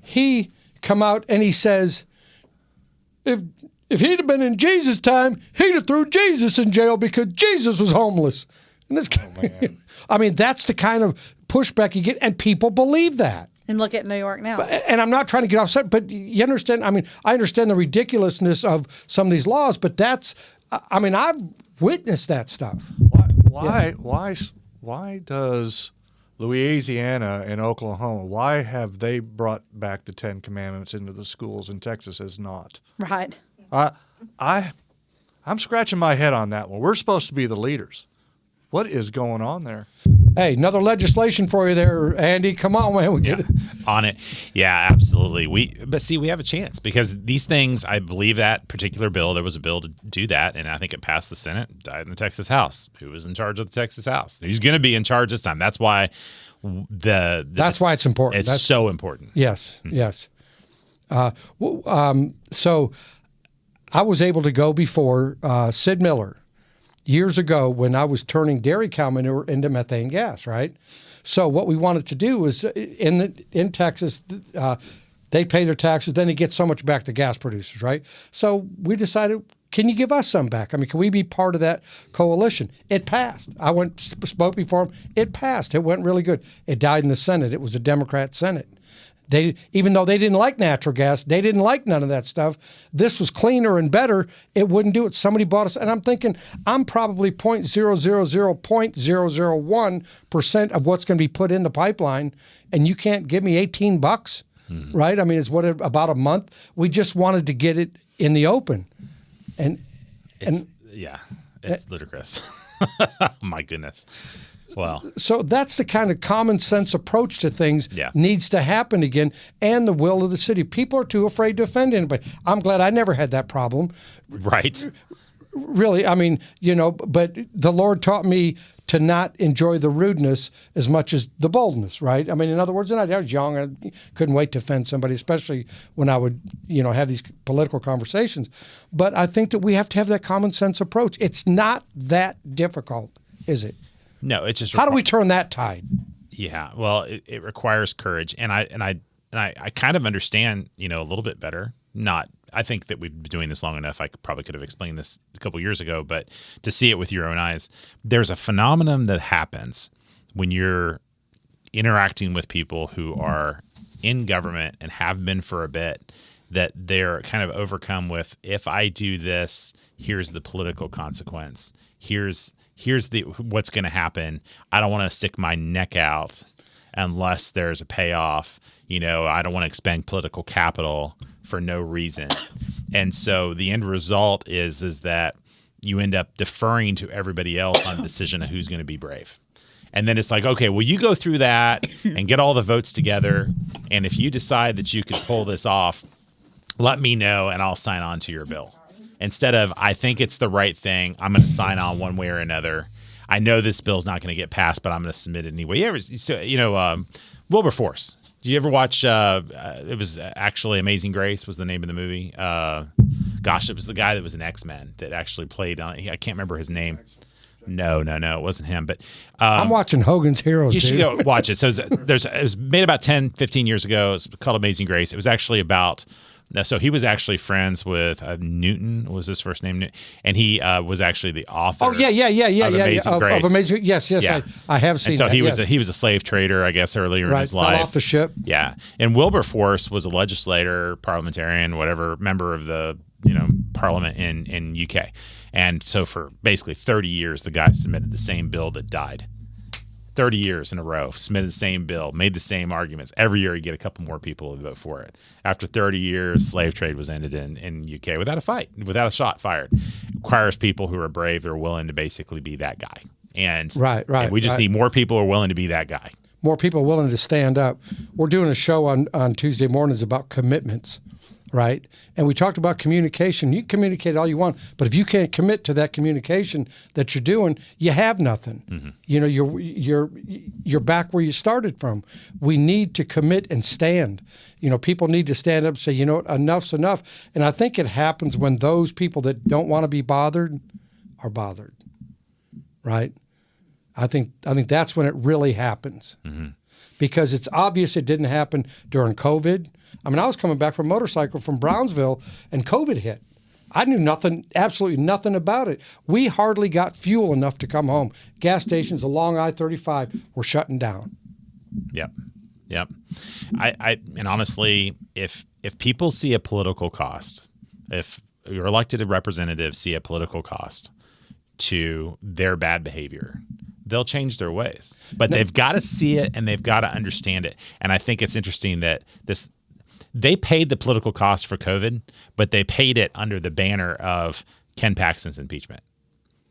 he come out and he says, if he'd have been in Jesus' time, he'd have threw Jesus in jail because Jesus was homeless. And this guy, I mean, that's the kind of pushback you get, and people believe that.
And look at New York now.
And I'm not trying to get offset, but you understand. I mean, I understand the ridiculousness of some of these laws, but I've witnessed that stuff.
Why does Louisiana and Oklahoma, why have they brought back the 10 Commandments into the schools and Texas has not?
Right.
I'm scratching my head on that one. We're supposed to be the leaders. What is going on there?
Hey, another legislation for you there, Andy. Come on, man. We get it.
On it. Yeah, absolutely. We have a chance because these things, I believe that particular bill, there was a bill to do that, and I think it passed the Senate, died in the Texas House. Who was in charge of the Texas House? Who's going to be in charge this time? That's why
that's why it's important.
It's so important.
Yes, yes. So I was able to go before Sid Miller years ago when I was turning dairy cow manure into methane gas, right? So what we wanted to do was in Texas, they pay their taxes, then they get so much back to gas producers, right? So we decided, can you give us some back? I mean, can we be part of that coalition? It passed. I spoke before them. It passed. It went really good. It died in the Senate. It was a Democrat Senate. Even though they didn't like natural gas, they didn't like none of that stuff. This was cleaner and better. It wouldn't do it. Somebody bought us, and I'm thinking I'm probably 0.000.001% of what's going to be put in the pipeline, and you can't give me $18, right? I mean, it's about a month. We just wanted to get it in the open,
It's ludicrous. My goodness. Well,
so that's the kind of common sense approach to things needs to happen again, and the will of the city. People are too afraid to offend anybody. I'm glad I never had that problem.
Right.
Really, I mean, but the Lord taught me to not enjoy the rudeness as much as the boldness, right? I mean, in other words, I was young. I couldn't wait to offend somebody, especially when I would, have these political conversations. But I think that we have to have that common sense approach. It's not that difficult, is it?
No, it's just
how do we turn that tide?
Yeah, well, it requires courage, and I kind of understand, a little bit better. I think that we've been doing this long enough. I probably could have explained this a couple years ago, but to see it with your own eyes, there's a phenomenon that happens when you're interacting with people who are in government and have been for a bit, that they're kind of overcome with, if I do this, here's the political consequence. Here's what's going to happen. I don't want to stick my neck out unless there's a payoff. I don't want to expend political capital for no reason. And so the end result is that you end up deferring to everybody else on the decision of who's going to be brave. And then it's like, okay, well, you go through that and get all the votes together. And if you decide that you could pull this off, let me know and I'll sign on to your bill. Instead of, I think it's the right thing, I'm going to sign on one way or another. I know this bill's not going to get passed, but I'm going to submit it anyway. Wilberforce. Did you ever watch? It was actually Amazing Grace was the name of the movie. It was the guy that was in X-Men that actually played on. I can't remember his name. No, it wasn't him. But
I'm watching Hogan's Heroes.
You should go watch it. So it was made about 10, 15 years ago. It's called Amazing Grace. It was actually about. So he was actually friends with Newton, was his first name, and he was actually the author.
Oh yeah,
of Amazing Grace.
Of Amazing, yes, yeah. I have seen.
And so
that,
he was a slave trader, I guess, earlier in his life.
Fell off the ship.
Yeah, and Wilberforce was a legislator, parliamentarian, whatever, member of the parliament in UK, and so for basically 30 years, the guy submitted the same bill that died. 30 years in a row, submitted the same bill, made the same arguments. Every year you get a couple more people to vote for it. After 30 years, slave trade was ended in UK without a fight, without a shot fired. It requires people who are brave, who are willing to basically be that guy. And, and we just need more people who are willing to be that guy.
More people willing to stand up. We're doing a show on Tuesday mornings about commitments, right? And we talked about communication. You can communicate all you want, but if you can't commit to that communication that you're doing, you have nothing. Mm-hmm. You know, you're back where you started from. We need to commit and stand. You know, people need to stand up and say, you know what, enough's enough. And I think it happens when those people that don't want to be bothered are bothered, right? I think that's when it really happens, because it's obvious it didn't happen during COVID. I mean, I was coming back from a motorcycle from Brownsville, and COVID hit. I knew nothing, absolutely nothing about it. We hardly got fuel enough to come home. Gas stations along I-35 were shutting down.
Yep. And honestly, if people see a political cost, if your elected representatives see a political cost to their bad behavior, they'll change their ways. But they've got to see it and they've got to understand it. And I think it's interesting that they paid the political cost for COVID, but they paid it under the banner of Ken Paxton's impeachment.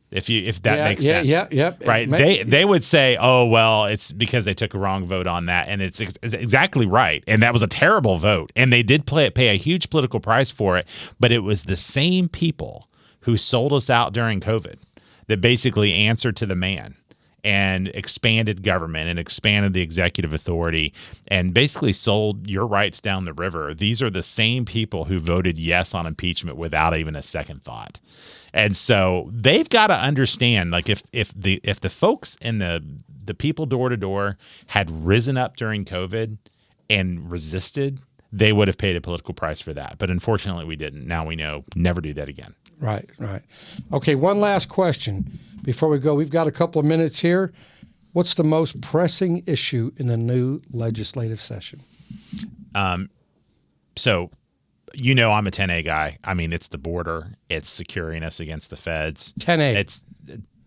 If that makes sense. Right. They would say, oh, well, it's because they took a wrong vote on that. And it's exactly right. And that was a terrible vote. And they did pay a huge political price for it. But it was the same people who sold us out during COVID that basically answered to the man and expanded government and expanded the executive authority and basically sold your rights down the river. These are the same people who voted yes on impeachment without even a second thought. And so they've got to understand, like, if the folks and the people door to door had risen up during COVID and resisted, they would have paid a political price for that. But unfortunately, we didn't. Now we know, never do that again.
Right. Okay, one last question before we go. We've got a couple of minutes here. What's the most pressing issue in the new legislative session?
So, you know, I'm a 10A guy. I mean, it's the border. It's securing us against the feds.
10A.
It's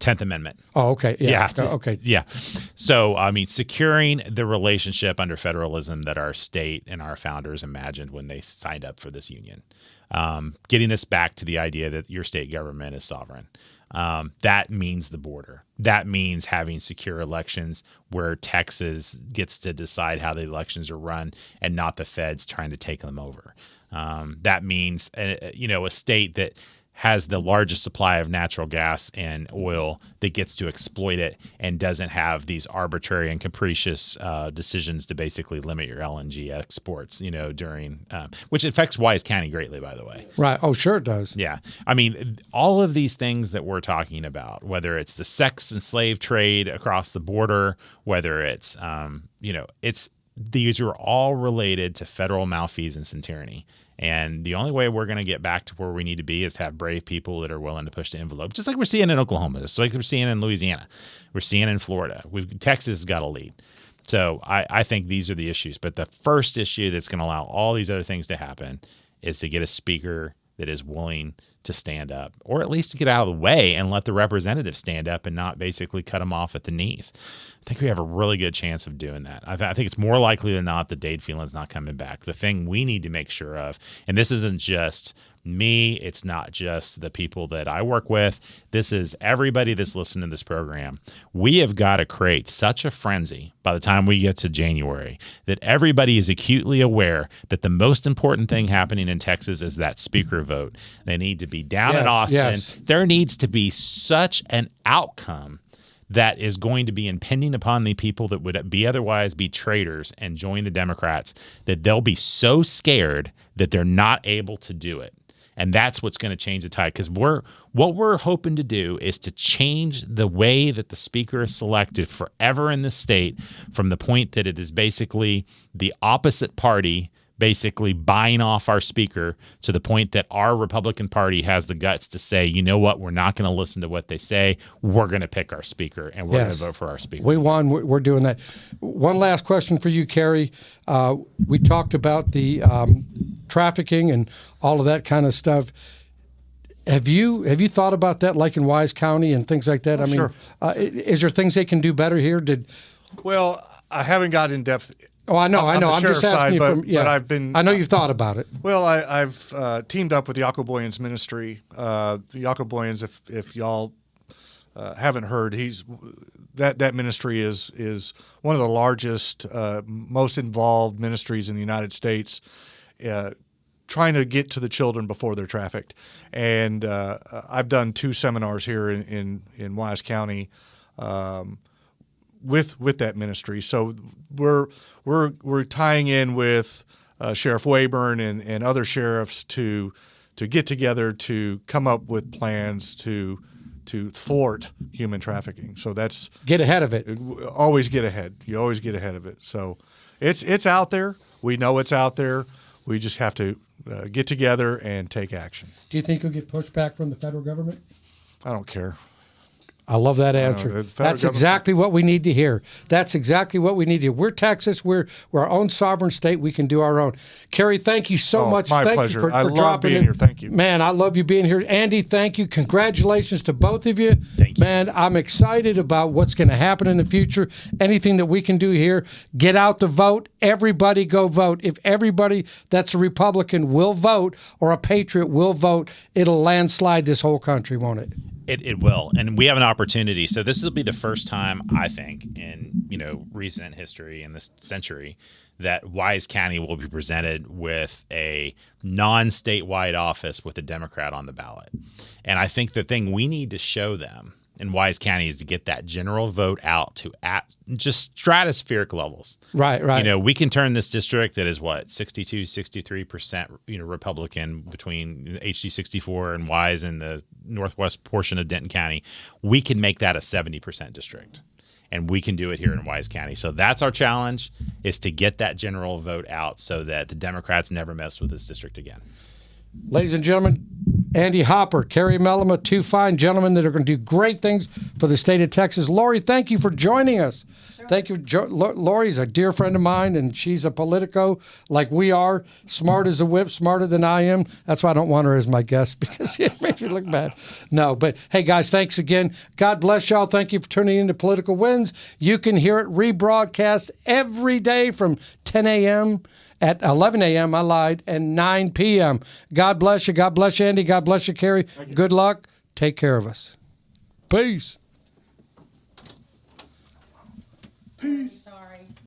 10th Amendment.
Oh, okay. Yeah.
Okay. Yeah. So, I mean, securing the relationship under federalism that our state and our founders imagined when they signed up for this union. Getting us back to the idea that your state government is sovereign. That means the border. That means having secure elections where Texas gets to decide how the elections are run and not the feds trying to take them over. That means, a state that has the largest supply of natural gas and oil that gets to exploit it and doesn't have these arbitrary and capricious decisions to basically limit your LNG exports, during which affects Wise County greatly, by the way.
Right. Oh, sure it does.
Yeah. I mean, all of these things that we're talking about, whether it's the sex and slave trade across the border, whether it's, these are all related to federal malfeasance and tyranny. And the only way we're going to get back to where we need to be is to have brave people that are willing to push the envelope, just like we're seeing in Oklahoma, just like we're seeing in Louisiana, we're seeing in Florida. Texas has got to lead. So I think these are the issues. But the first issue that's going to allow all these other things to happen is to get a speaker that is willing to stand up, or at least to get out of the way and let the representatives stand up and not basically cut them off at the knees. I think we have a really good chance of doing that. I think it's more likely than not that Dade Phelan's not coming back. The thing we need to make sure of, and this isn't just me, it's not just the people that I work with, this is everybody that's listening to this program. We have got to create such a frenzy by the time we get to January that everybody is acutely aware that the most important thing happening in Texas is that speaker vote. They need to be down in Austin.
Yes.
There needs to be such an outcome that is going to be impending upon the people that would be otherwise be traitors and join the Democrats, that they'll be so scared that they're not able to do it. And that's what's going to change the tide, because what we're hoping to do is to change the way that the speaker is selected forever in the state, from the point that it is basically the opposite party basically buying off our speaker, to the point that our Republican Party has the guts to say, you know what, we're not going to listen to what they say. We're going to pick our speaker, and we're going to vote for our speaker.
We won. We're doing that. One last question for you, Cary. We talked about the trafficking and all of that kind of stuff. Have you thought about that, like in Wise County and things like that?
Sure.
Is there things they can do better here?
Well, I haven't got in depth.
Oh, I know.
on the
I'm just
sheriff's
asking
side,
you
but I've been.
I know you've thought about it.
Well, I've teamed up with the Yacoboyans ministry. The Yacoboyans, if y'all haven't heard, that ministry is one of the largest, most involved ministries in the United States, trying to get to the children before they're trafficked. And I've done 2 seminars here in Wise County with that ministry. So we're tying in with Sheriff Wayburn and other sheriffs to get together to come up with plans to thwart human trafficking. So that's
Get ahead of it.
always get ahead. You always get ahead of it. So it's out there. We know it's out there. We just have to get together and take action.
Do you think you'll get pushback from the federal government?
I don't care.
I love that
the
answer.
federal
That's
government-
exactly what we need to hear. That's exactly what we need to hear. We're Texas. We're our own sovereign state. We can do our own. Carrie, thank you so
Oh,
much.
my
Thank
pleasure.
You for
I love
dropping
being
in.
here. Thank you.
Man, I love you being here. Andy, thank you. Congratulations to both of you.
Thank you.
Man, I'm excited about what's going to happen in the future. Anything that we can do here, get out the vote. Everybody go vote. If everybody that's a Republican will vote or a patriot will vote, it'll landslide this whole country, won't it?
It will, and we have an opportunity. So this will be the first time, I think, in recent history in this century, that Wise County will be presented with a non-statewide office with a Democrat on the ballot. And I think the thing we need to show them in Wise County is to get that general vote out to at just stratospheric levels.
Right.
We can turn this district that is 62, 63%, Republican between HD 64 and Wise in the northwest portion of Denton County. We can make that a 70% district. And we can do it here in Wise County. So that's our challenge, is to get that general vote out so that the Democrats never mess with this district again.
Ladies and gentlemen, Andy Hopper, Cary Mellema, 2 fine gentlemen that are going to do great things for the state of Texas. Lori, thank you for joining us. Sure. Thank you. Lori's a dear friend of mine, and she's a Politico like we are, smart as a whip, smarter than I am. That's why I don't want her as my guest, because it makes me look bad. No, but hey, guys, thanks again. God bless y'all. Thank you for tuning in to Political Winds. You can hear it rebroadcast every day from 10 a.m., at 11 a.m., I lied, and 9 p.m. God bless you. God bless you, Andy. God bless you, Carrie. Good luck. Take care of us. Peace.
Peace.